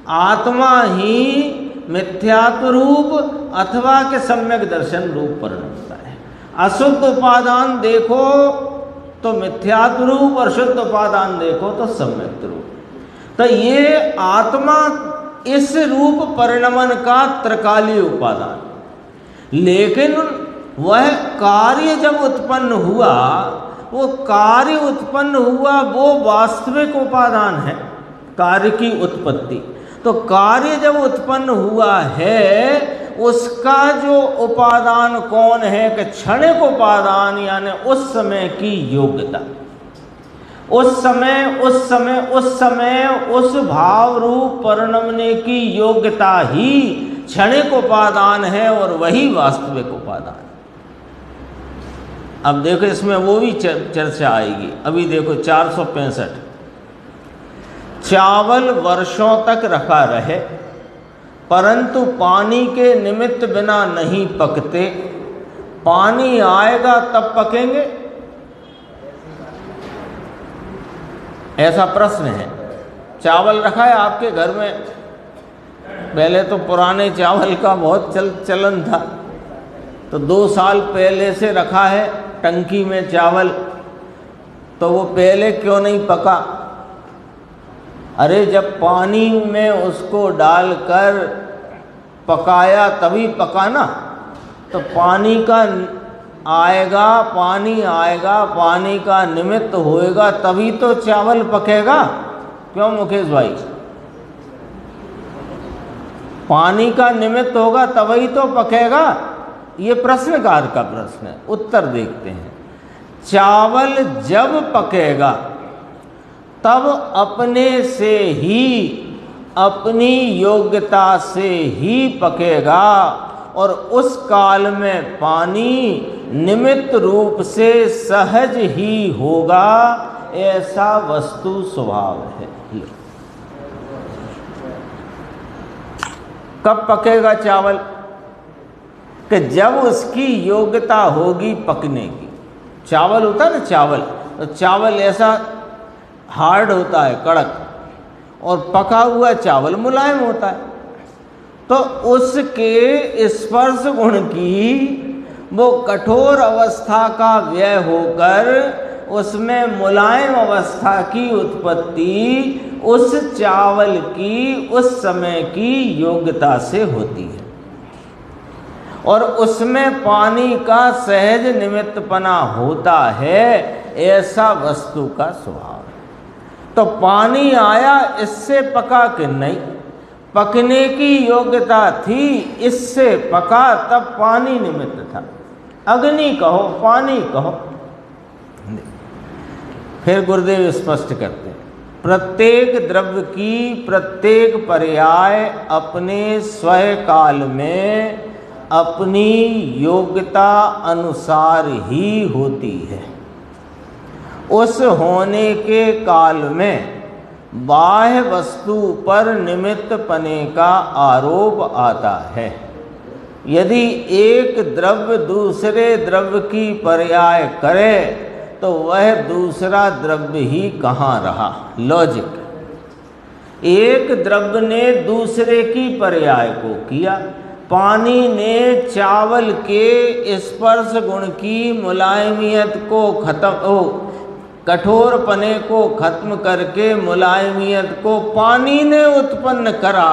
आत्मा ही मिथ्यात्व रूप अथवा के सम्यक दर्शन रूप परिणमता है। अशुद्ध उपादान देखो तो मिथ्यात्व रूप और शुद्ध उपादान देखो तो सम्यक रूप। तो ये आत्मा इस रूप परिणमन का त्रिकाली उपादान। लेकिन वह कार्य जब उत्पन्न हुआ, वो कार्य उत्पन्न हुआ वो वास्तविक उपादान है, कार्य की उत्पत्ति। तो कार्य जब उत्पन्न हुआ है उसका जो उपादान कौन है कि क्षणिक उपादान, यानी उस समय की योग्यता। उस समय उस भाव रूप परिणमने की योग्यता ही क्षणिक उपादान है और वही वास्तविक उपादान। अब देखो इसमें वो भी चर्चा आएगी। अभी देखो 465, चावल वर्षों तक रखा रहे परंतु पानी के निमित्त बिना नहीं पकते, पानी आएगा तब पकेंगे? ऐसा प्रश्न है। चावल रखा है आपके घर में, पहले तो पुराने चावल का बहुत चलन था, तो 2 साल पहले से रखा है टंकी में चावल, तो वो पहले क्यों नहीं पका? अरे जब पानी में उसको डालकर पकाया तभी पका ना। तो पानी का आएगा, पानी का निमित्त होएगा तभी तो चावल पकेगा। क्यों मुकेश भाई? पानी का निमित्त होगा तभी तो पकेगा। ये प्रश्नकार का प्रश्न है, उत्तर देखते हैं। चावल जब पकेगा तब अपने से ही, अपनी योग्यता से ही पकेगा और उस काल में पानी निमित्त रूप से सहज ही होगा, ऐसा वस्तु स्वभाव है। कब पकेगा चावल? कि जब उसकी योग्यता होगी पकने की। चावल होता है ना, चावल, तो चावल ऐसा हार्ड होता है, कड़क, और पका हुआ चावल मुलायम होता है। तो उसके स्पर्श गुण की वो कठोर अवस्था का व्यय होकर उसमें मुलायम अवस्था की उत्पत्ति उस चावल की उस समय की योग्यता से होती है। और उसमें पानी का सहज निमित्तपना होता है, ऐसा वस्तु का स्वभाव है। तो पानी आया, इससे पका कि नहीं, पकने की योग्यता थी, इससे पका, तब पानी निमित्त था। अग्नि कहो, पानी कहो। फिर गुरुदेव स्पष्ट करते हैं, प्रत्येक द्रव्य की प्रत्येक पर्याय अपने स्वयं काल में अपनी योग्यता अनुसार ही होती है। उस होने के काल में बाह्य वस्तु पर निमित्त पने का आरोप आता है। यदि एक द्रव्य दूसरे द्रव्य की पर्याय करे तो वह दूसरा द्रव्य ही कहाँ रहा? लॉजिक। एक द्रव्य ने दूसरे की पर्याय को किया। पानी ने चावल के स्पर्श गुण की मुलायमियत को कठोरपने को खत्म करके मुलायमियत को पानी ने उत्पन्न करा,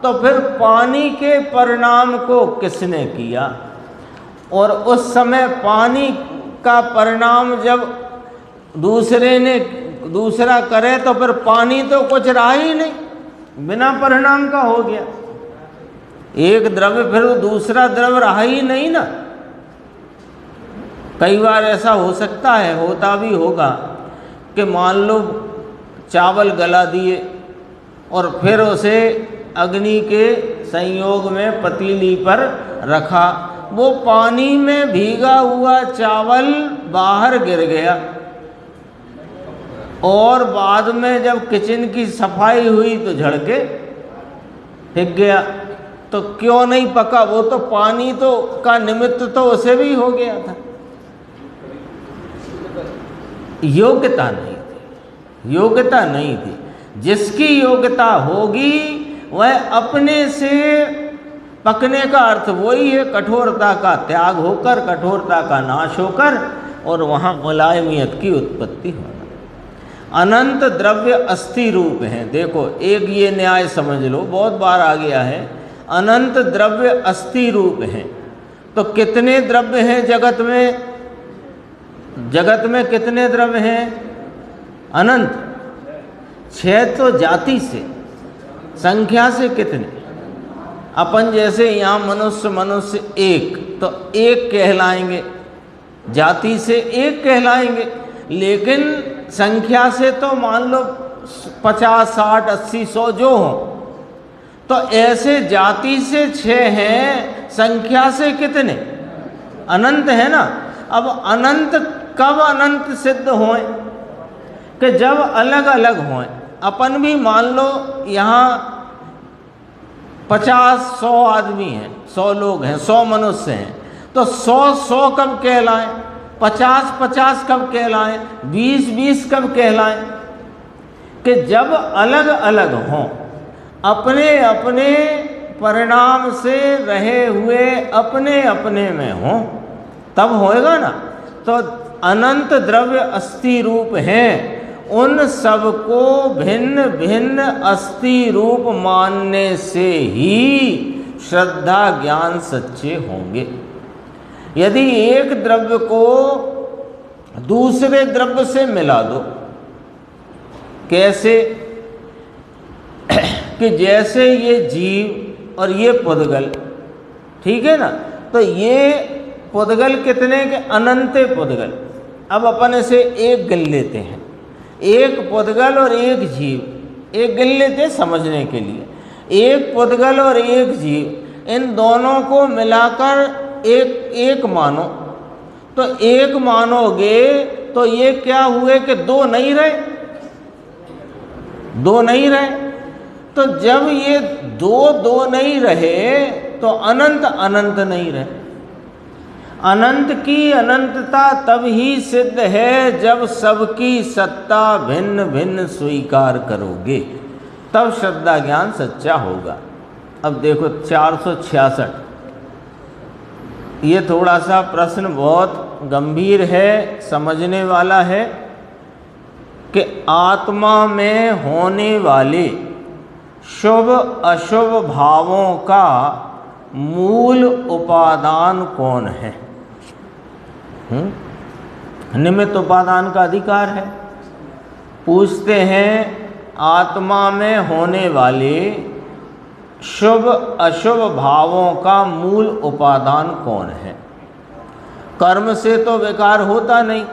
तो फिर पानी के परिणाम को किसने किया? और उस समय पानी का परिणाम जब दूसरा करे तो फिर पानी तो कुछ रहा ही नहीं, बिना परिणाम का हो गया। एक द्रव्य फिर दूसरा द्रव्य रहा ही नहीं ना। कई बार ऐसा हो सकता है, होता भी होगा, कि मान लो चावल गला दिए और फिर उसे अग्नि के संयोग में पतीली पर रखा, वो पानी में भीगा हुआ चावल बाहर गिर गया और बाद में जब किचन की सफाई हुई तो झड़के फेंक गया। तो क्यों नहीं पका? वो तो पानी तो का निमित्त तो उसे भी हो गया था। योग्यता नहीं थी, योग्यता नहीं थी। जिसकी योग्यता होगी वह अपने से पकने का अर्थ वही है, कठोरता का त्याग होकर, कठोरता का नाश होकर और वहाँ मुलायमियत की उत्पत्ति होना। अनंत द्रव्य अस्थि रूप हैं। देखो, एक ये न्याय समझ लो, बहुत बार आ गया है। अनंत द्रव्य अस्थि रूप हैं। तो कितने द्रव्य हैं जगत में? जगत में कितने द्रव्य हैं? अनंत। 6 तो जाति से, संख्या से कितने? अपन जैसे यहाँ मनुष्य एक, तो एक कहलाएंगे, जाति से एक कहलाएंगे, लेकिन संख्या से तो मान लो 50, 60, 80, 100 जो हो। तो ऐसे जाति से 6 हैं, संख्या से कितने? अनंत है ना। अब अनंत कब अनंत सिद्ध होए? कि जब अलग अलग होए। अपन भी मान लो यहाँ 50-100 आदमी हैं, 100 लोग हैं, 100 मनुष्य हैं, तो 100 कब कहलाएं? 50 कब कहलाएं? 20 कब कहलाएं? कि जब अलग अलग हों, अपने अपने परिणाम से रहे हुए अपने अपने में हों, तब होएगा ना। तो अनंत द्रव्य अस्थि रूप हैं, उन सबको भिन्न भिन्न अस्थि रूप मानने से ही श्रद्धा ज्ञान सच्चे होंगे। यदि एक द्रव्य को दूसरे द्रव्य से मिला दो, कैसे? कि जैसे ये जीव और ये पुद्गल, ठीक है ना, तो ये पुद्गल कितने के? अनंत पुद्गल। अब अपन इसे एक गिन लेते हैं, एक पुद्गल और एक जीव, एक गिन लेते समझने के लिए। एक पुद्गल और एक जीव, इन दोनों को मिलाकर एक मानो। तो एक मानोगे तो ये क्या हुए कि 2 नहीं रहे, 2 नहीं रहे। तो जब ये 2 नहीं रहे तो अनंत अनंत नहीं रहे। अनंत की अनंतता तब ही सिद्ध है जब सबकी सत्ता भिन्न भिन्न स्वीकार करोगे, तब श्रद्धा ज्ञान सच्चा होगा। अब देखो 466, ये थोड़ा सा प्रश्न बहुत गंभीर है, समझने वाला है कि आत्मा में होने वाले शुभ अशुभ भावों का मूल उपादान कौन है? निमित्त उपादान का अधिकार है। पूछते हैं आत्मा में होने वाले शुभ अशुभ भावों का मूल उपादान कौन है? कर्म से तो विकार होता नहीं,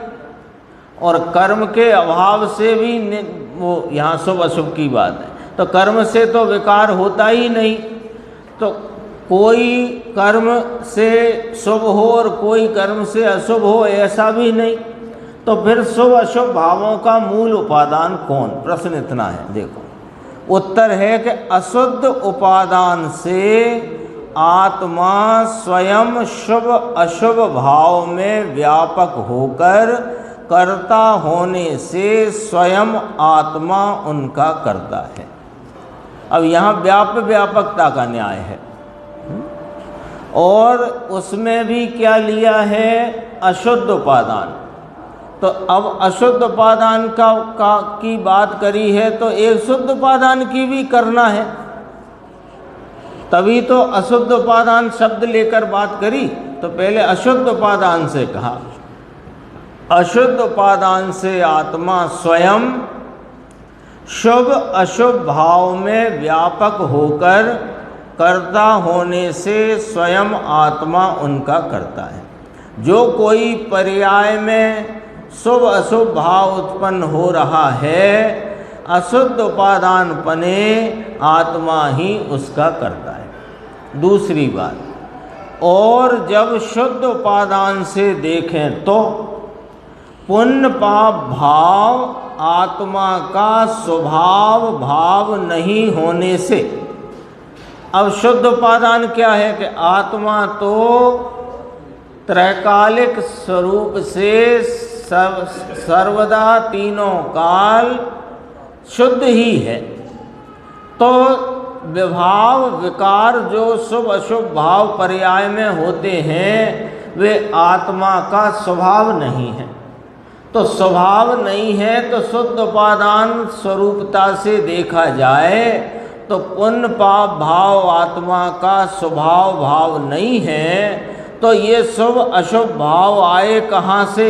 और कर्म के अभाव से भी वो यहाँ शुभ अशुभ की बात है, तो कर्म से तो विकार होता ही नहीं। तो कोई कर्म से शुभ हो और कोई कर्म से अशुभ हो, ऐसा भी नहीं। तो फिर शुभ अशुभ भावों का मूल उपादान कौन? प्रश्न इतना है। देखो उत्तर है कि अशुद्ध उपादान से आत्मा स्वयं शुभ अशुभ भाव में व्यापक होकर कर्ता होने से स्वयं आत्मा उनका करता है। अब यहाँ व्यापकता का न्याय है, और उसमें भी क्या लिया है? अशुद्ध उपादान। तो अब अशुद्ध उपादान की बात करी है, तो एक शुद्ध उपादान की भी करना है, तभी तो अशुद्ध उपादान शब्द लेकर बात करी। तो पहले अशुद्ध उपादान से कहा, अशुद्ध उपादान से आत्मा स्वयं शुभ अशुभ भाव में व्यापक होकर कर्ता होने से स्वयं आत्मा उनका करता है। जो कोई पर्याय में शुभ अशुभ भाव उत्पन्न हो रहा है, अशुद्ध उपादान पने आत्मा ही उसका करता है। दूसरी बात, और जब शुद्ध उपादान से देखें तो पुण्य पाप भाव आत्मा का स्वभाव भाव नहीं होने से। अब शुद्ध उपादान क्या है कि आत्मा तो त्रैकालिक स्वरूप से सर्वदा तीनों काल शुद्ध ही है। तो विभाव विकार जो शुभ अशुभ भाव पर्याय में होते हैं, वे आत्मा का स्वभाव नहीं है। तो स्वभाव नहीं है, तो शुद्ध उपादान स्वरूपता से देखा जाए तो पुण्य पाप भाव आत्मा का स्वभाव भाव नहीं है। तो ये शुभ अशुभ भाव आए कहाँ से?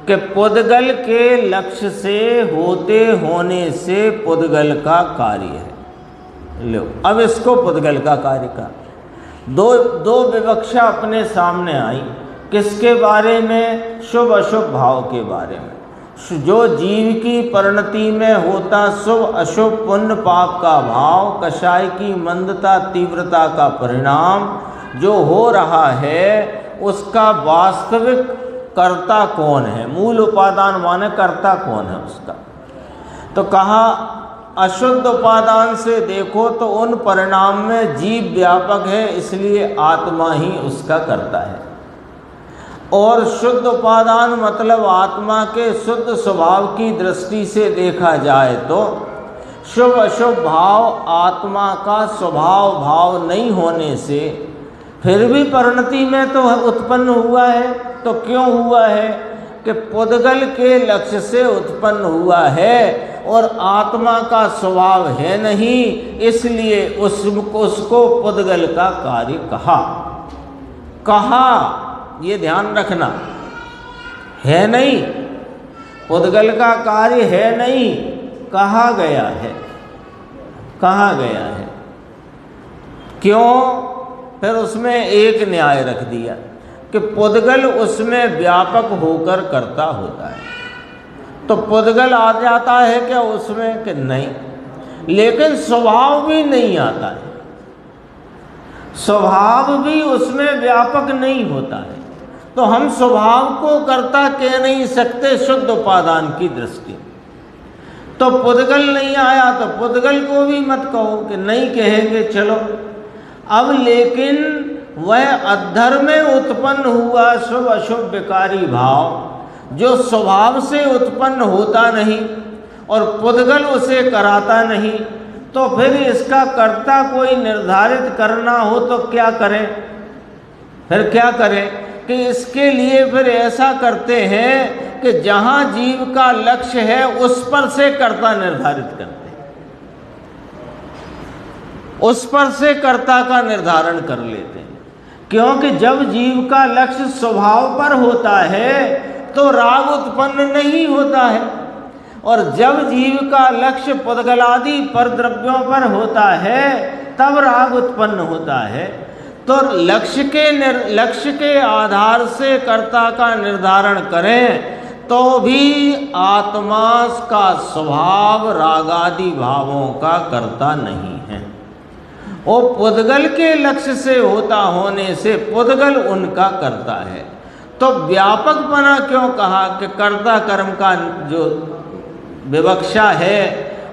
कि पुद्गल के लक्ष्य से होते होने से पुद्गल का कार्य है। लो अब इसको पुद्गल का कार्य का दो विवक्षा अपने सामने आई। किसके बारे में? शुभ अशुभ भाव के बारे में। जो जीव की परिणति में होता शुभ अशुभ पुण्य पाप का भाव, कषाय की मंदता तीव्रता का परिणाम जो हो रहा है, उसका वास्तविक कर्ता कौन है? मूल उपादान माने कर्ता कौन है उसका? तो कहा अशुद्ध उपादान से देखो तो उन परिणाम में जीव व्यापक है, इसलिए आत्मा ही उसका करता है। और शुद्ध उपादान मतलब आत्मा के शुद्ध स्वभाव की दृष्टि से देखा जाए तो शुभ अशुभ भाव आत्मा का स्वभाव भाव नहीं होने से फिर भी परिणति में तो उत्पन्न हुआ है। तो क्यों हुआ है? कि पुद्गल के लक्ष्य से उत्पन्न हुआ है और आत्मा का स्वभाव है नहीं, इसलिए उसको पुद्गल का कार्य कहा। ये ध्यान रखना, है नहीं, पुद्गल का कार्य है नहीं, कहा गया है। क्यों? फिर उसमें एक न्याय रख दिया कि पुद्गल उसमें व्यापक होकर करता होता है। तो पुद्गल आ जाता है क्या उसमें? कि नहीं, लेकिन स्वभाव भी नहीं आता है। स्वभाव भी उसमें व्यापक नहीं होता है। तो हम स्वभाव को कर्ता कह नहीं सकते शुद्ध उपादान की दृष्टि। तो पुद्गल नहीं आया तो पुद्गल को भी मत कहो कि नहीं कहेंगे, चलो। अब लेकिन वह अद्धर में उत्पन्न हुआ शुभ अशुभ विकारी भाव जो स्वभाव से उत्पन्न होता नहीं और पुद्गल उसे कराता नहीं, तो फिर इसका कर्ता कोई निर्धारित करना हो तो क्या करें? फिर क्या करें कि इसके लिए फिर ऐसा करते हैं कि जहाँ जीव का लक्ष्य है उस पर से कर्ता निर्धारित करते हैं। उस पर से कर्ता का निर्धारण कर लेते हैं। क्योंकि जब जीव का लक्ष्य स्वभाव पर होता है तो राग उत्पन्न नहीं होता है, और जब जीव का लक्ष्य पुद्गलादि पर द्रव्यों पर होता है तब राग उत्पन्न होता है। तो लक्ष्य के आधार से कर्ता का निर्धारण करें तो भी आत्मा का स्वभाव रागादि भावों का कर्ता नहीं है। वो पुद्गल के लक्ष्य से होता होने से पुद्गल उनका करता है। तो व्यापकपना क्यों कहा कि कर्ता कर्म का जो विवक्षा है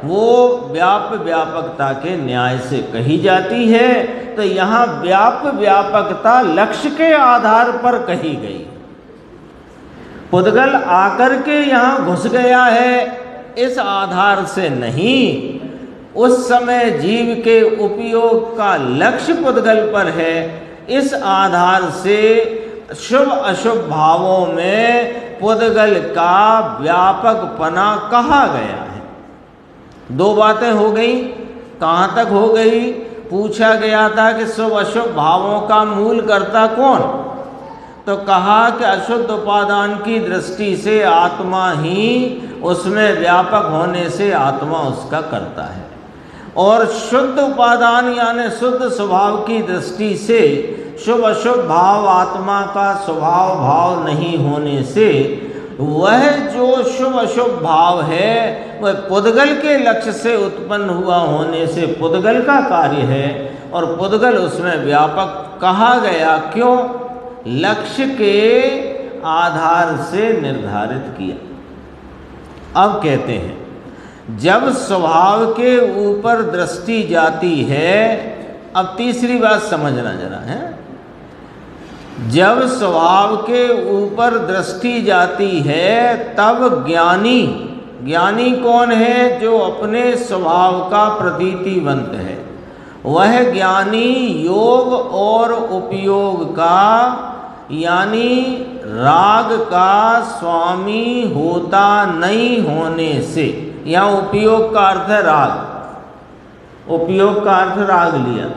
वो व्यापकता के न्याय से कही जाती है। तो यहाँ व्यापकता लक्ष्य के आधार पर कही गई। पुद्गल आकर के यहाँ घुस गया है इस आधार से नहीं, उस समय जीव के उपयोग का लक्ष्य पुद्गल पर है, इस आधार से शुभ अशुभ भावों में पुद्गल का व्यापकपना कहा गया है। दो बातें हो गई। कहाँ तक हो गई? पूछा गया था कि शुभ अशुभ भावों का मूल कर्ता कौन, तो कहा कि अशुद्ध उपादान की दृष्टि से आत्मा ही उसमें व्यापक होने से आत्मा उसका करता है, और शुद्ध उपादान यानी शुद्ध स्वभाव की दृष्टि से शुभ अशुभ भाव आत्मा का स्वभाव भाव नहीं होने से वह जो शुभ अशुभ भाव है वह पुद्गल के लक्ष्य से उत्पन्न हुआ होने से पुद्गल का कार्य है, और पुद्गल उसमें व्यापक कहा गया। क्यों? लक्ष्य के आधार से निर्धारित किया। अब कहते हैं जब स्वभाव के ऊपर दृष्टि जाती है, अब तीसरी बात समझना जरा है, जब स्वभाव के ऊपर दृष्टि जाती है तब ज्ञानी कौन है? जो अपने स्वभाव का प्रतीतिवंत है। वह ज्ञानी योग और उपयोग का यानी राग का स्वामी होता नहीं होने से, यहाँ उपयोग का अर्थ है राग, उपयोग का अर्थ राग लिया।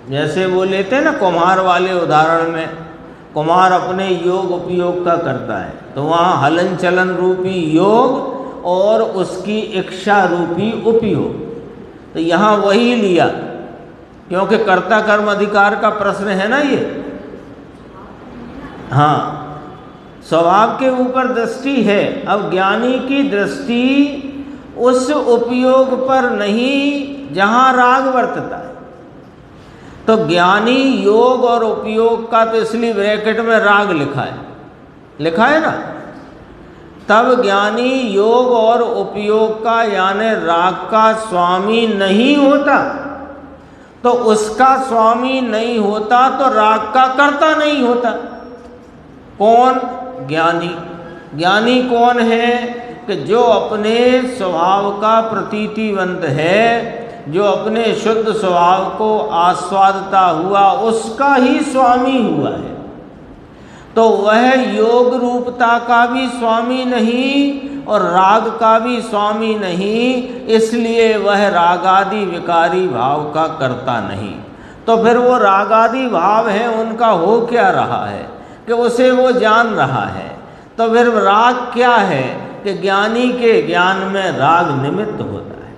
जैसे वो लेते हैं ना कुम्हार वाले उदाहरण में, कुम्हार अपने योग उपयोग का करता है, तो वहाँ हलन चलन रूपी योग और उसकी इच्छा रूपी उपयोग, तो यहाँ वही लिया क्योंकि कर्ता कर्म अधिकार का प्रश्न है ना ये। हाँ, स्वभाव के ऊपर दृष्टि है। अब ज्ञानी की दृष्टि उस उपयोग पर नहीं जहाँ राग वर्तता है। तो ज्ञानी योग और उपयोग का, तो इसलिए ब्रैकेट में राग लिखा है ना, तब ज्ञानी योग और उपयोग का यानी राग का स्वामी नहीं होता। तो उसका स्वामी नहीं होता तो राग का कर्ता नहीं होता। कौन? ज्ञानी कौन है? कि जो अपने स्वभाव का प्रतीतिवंत है, जो अपने शुद्ध स्वभाव को आस्वादता हुआ उसका ही स्वामी हुआ है। तो वह योग रूपता का भी स्वामी नहीं और राग का भी स्वामी नहीं, इसलिए वह रागादि विकारी भाव का कर्ता नहीं। तो फिर वो रागादि भाव है उनका हो क्या रहा है कि उसे वो जान रहा है। तो फिर राग क्या है कि ज्ञानी के ज्ञान में राग निमित्त होता है,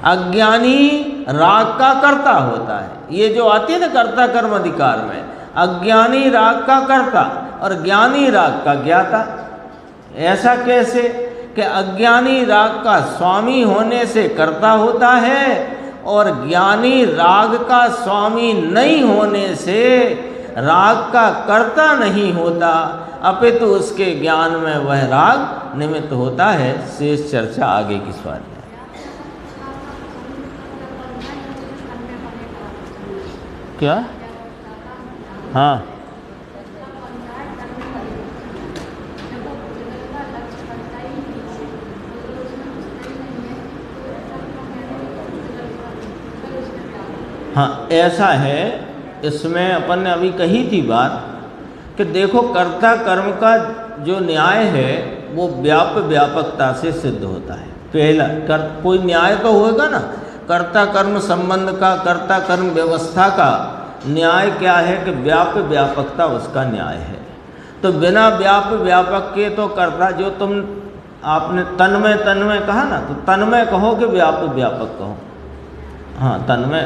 अज्ञानी राग का कर्ता होता है। ये जो आती है ना कर्ता कर्म अधिकार में, अज्ञानी राग का कर्ता और ज्ञानी राग का ज्ञाता। ऐसा कैसे कि अज्ञानी राग का स्वामी होने से कर्ता होता है और ज्ञानी राग का स्वामी नहीं होने से राग का कर्ता नहीं होता, अपितु उसके ज्ञान में वह राग निमित्त होता है। शेष चर्चा आगे की स्वार है। क्या? हाँ, हाँ, ऐसा है। इसमें अपन ने अभी कही थी बात कि देखो कर्ता कर्म का जो न्याय है वो व्यापकता से सिद्ध होता है। पहला कोई न्याय तो होगा ना, कर्ता कर्म संबंध का, कर्ता कर्म व्यवस्था का न्याय क्या है कि व्याप्य व्यापकता उसका न्याय है। तो बिना व्याप्य व्यापक के तो कर्ता, जो तुम आपने तन्मय तन्मय कहा ना, तो तन्मय कहो कि व्याप्य व्यापक कहो। हाँ, तन्मय,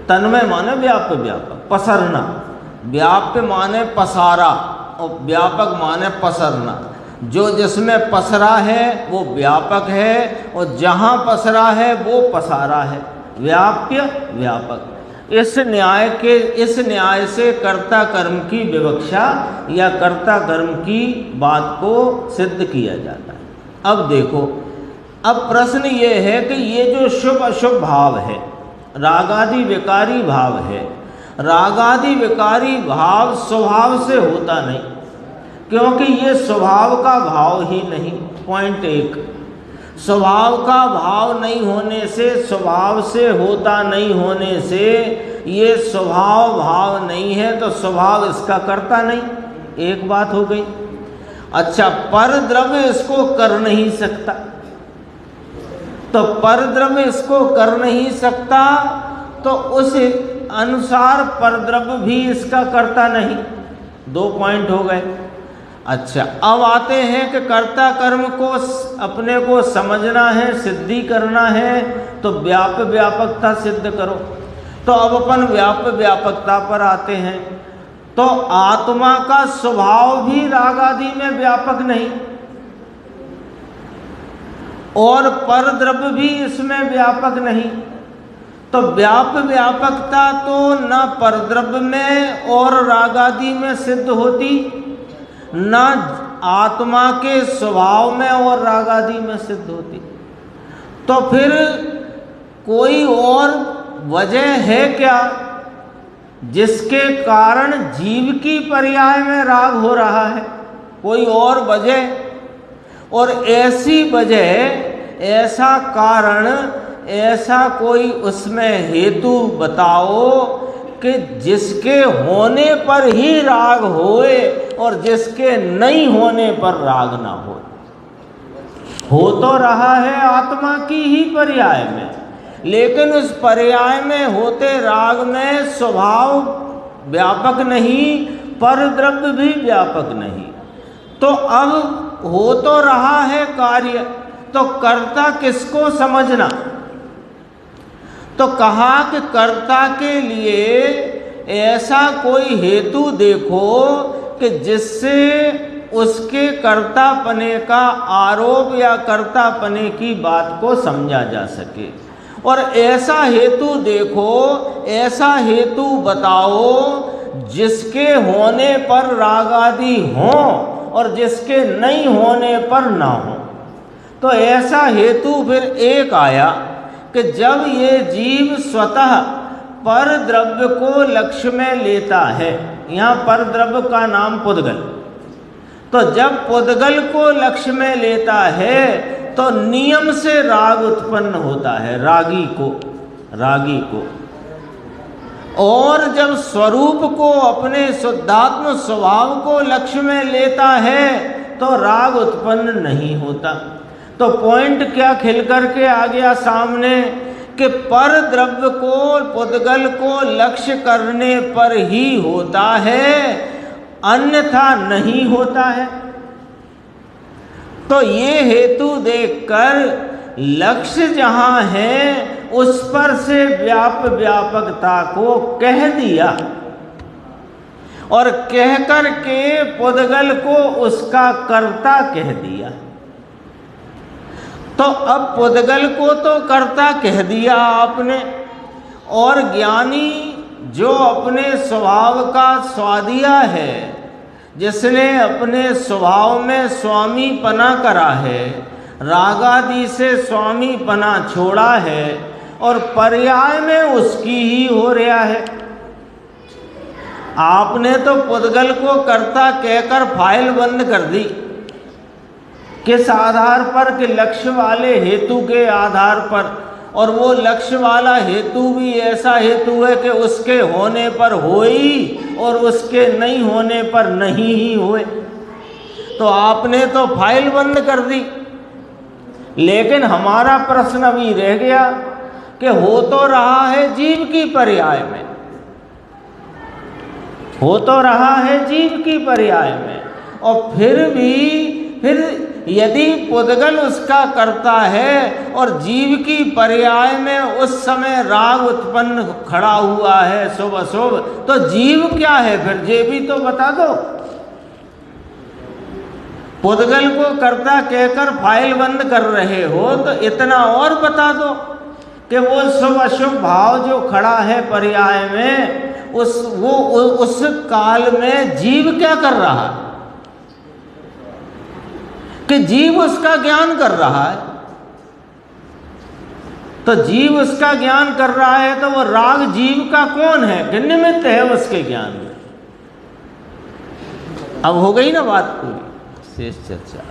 तन्मय माने व्याप्य व्यापक, पसरना। व्याप्य माने पसारा और व्यापक माने पसरना। जो जिसमें पसरा है वो व्यापक है और जहाँ पसरा है वो पसारा है, व्याप्य व्यापक। इस न्याय से कर्ता कर्म की विवक्षा या कर्ता कर्म की बात को सिद्ध किया जाता है। अब देखो, अब प्रश्न ये है कि ये जो शुभ अशुभ भाव है, रागादि विकारी भाव है, रागादि विकारी भाव स्वभाव से होता नहीं, क्योंकि ये स्वभाव का भाव ही नहीं। पॉइंट 1, स्वभाव का भाव नहीं होने से, स्वभाव से होता नहीं होने से, ये स्वभाव भाव नहीं है तो स्वभाव इसका करता नहीं। एक बात हो गई। अच्छा, पर द्रव्य इसको कर नहीं सकता, तो पर द्रव्य इसको कर नहीं सकता तो उस अनुसार पर द्रव्य भी इसका करता नहीं। 2 पॉइंट हो गए। अच्छा, अब आते हैं कि कर्ता कर्म को अपने को समझना है, सिद्धि करना है, तो व्याप्य व्यापकता सिद्ध करो। तो अब अपन व्याप्य व्यापकता पर आते हैं। तो आत्मा का स्वभाव भी राग आदि में व्यापक नहीं और पर द्रव्य भी इसमें व्यापक नहीं। तो व्याप्य व्यापकता तो न पर द्रव्य में और राग आदि में सिद्ध होती, न आत्मा के स्वभाव में और राग आदि में सिद्ध होती। तो फिर कोई और वजह है क्या जिसके कारण जीव की पर्याय में राग हो रहा है? कोई और वजह, और ऐसी वजह, ऐसा कारण, ऐसा कोई उसमें हेतु बताओ कि जिसके होने पर ही राग होए और जिसके नहीं होने पर राग ना हो तो रहा है आत्मा की ही पर्याय में, लेकिन उस पर्याय में होते राग में स्वभाव व्यापक नहीं, पर द्रव्य भी व्यापक नहीं। तो अब हो तो रहा है कार्य, तो कर्ता किसको समझना? तो कहा कि कर्ता के लिए ऐसा कोई हेतु देखो कि जिससे उसके कर्तापने का आरोप या कर्तापने की बात को समझा जा सके। और ऐसा हेतु देखो, ऐसा हेतु बताओ जिसके होने पर राग आदि हों और जिसके नहीं होने पर ना हो। तो ऐसा हेतु फिर एक आया कि जब ये जीव स्वतः पर द्रव्य को लक्ष्य में लेता है, यहाँ पर द्रव्य का नाम पुद्गल, तो जब पुद्गल को लक्ष्य में लेता है तो नियम से राग उत्पन्न होता है रागी को। और जब स्वरूप को, अपने शुद्धात्म स्वभाव को लक्ष्य में लेता है तो राग उत्पन्न नहीं होता। तो पॉइंट क्या खिल करके आ गया सामने कि पर द्रव्य को, पुद्गल को लक्ष्य करने पर ही होता है, अन्यथा नहीं होता है। तो ये हेतु देखकर लक्ष्य जहाँ है उस पर से व्याप्य व्यापकता को कह दिया और कह कर के पुद्गल को उसका कर्ता कह दिया। तो अब पुद्गल को तो कर्ता कह दिया आपने, और ज्ञानी जो अपने स्वभाव का स्वादिया है, जिसने अपने स्वभाव में स्वामी पना करा है, रागादि से स्वामी पना छोड़ा है और पर्याय में उसकी ही हो रहा है। आपने तो पुद्गल को कर्ता कहकर फाइल बंद कर दी। किस आधार पर? कि लक्ष्य वाले हेतु के आधार पर, और वो लक्ष्य वाला हेतु भी ऐसा हेतु है कि उसके होने पर होई और उसके नहीं होने पर नहीं ही होए। तो आपने तो फाइल बंद कर दी। लेकिन हमारा प्रश्न अभी रह गया कि हो तो रहा है जीव की पर्याय में, हो तो रहा है जीव की पर्याय में, और फिर यदि पुद्गल उसका करता है और जीव की पर्याय में उस समय राग उत्पन्न खड़ा हुआ है शुभ अशुभ, तो जीव क्या है फिर, ये भी तो बता दो। पुद्गल को कर्ता कहकर फाइल बंद कर रहे हो तो इतना और बता दो कि वो शुभ अशुभ भाव जो खड़ा है पर्याय में, उस काल में जीव क्या कर रहा है, कि जीव उसका ज्ञान कर रहा है। तो जीव उसका ज्ञान कर रहा है तो वो राग जीव का कौन है, कि निमित्त है उसके ज्ञान में। अब हो गई ना बात पूरी, शेष चर्चा।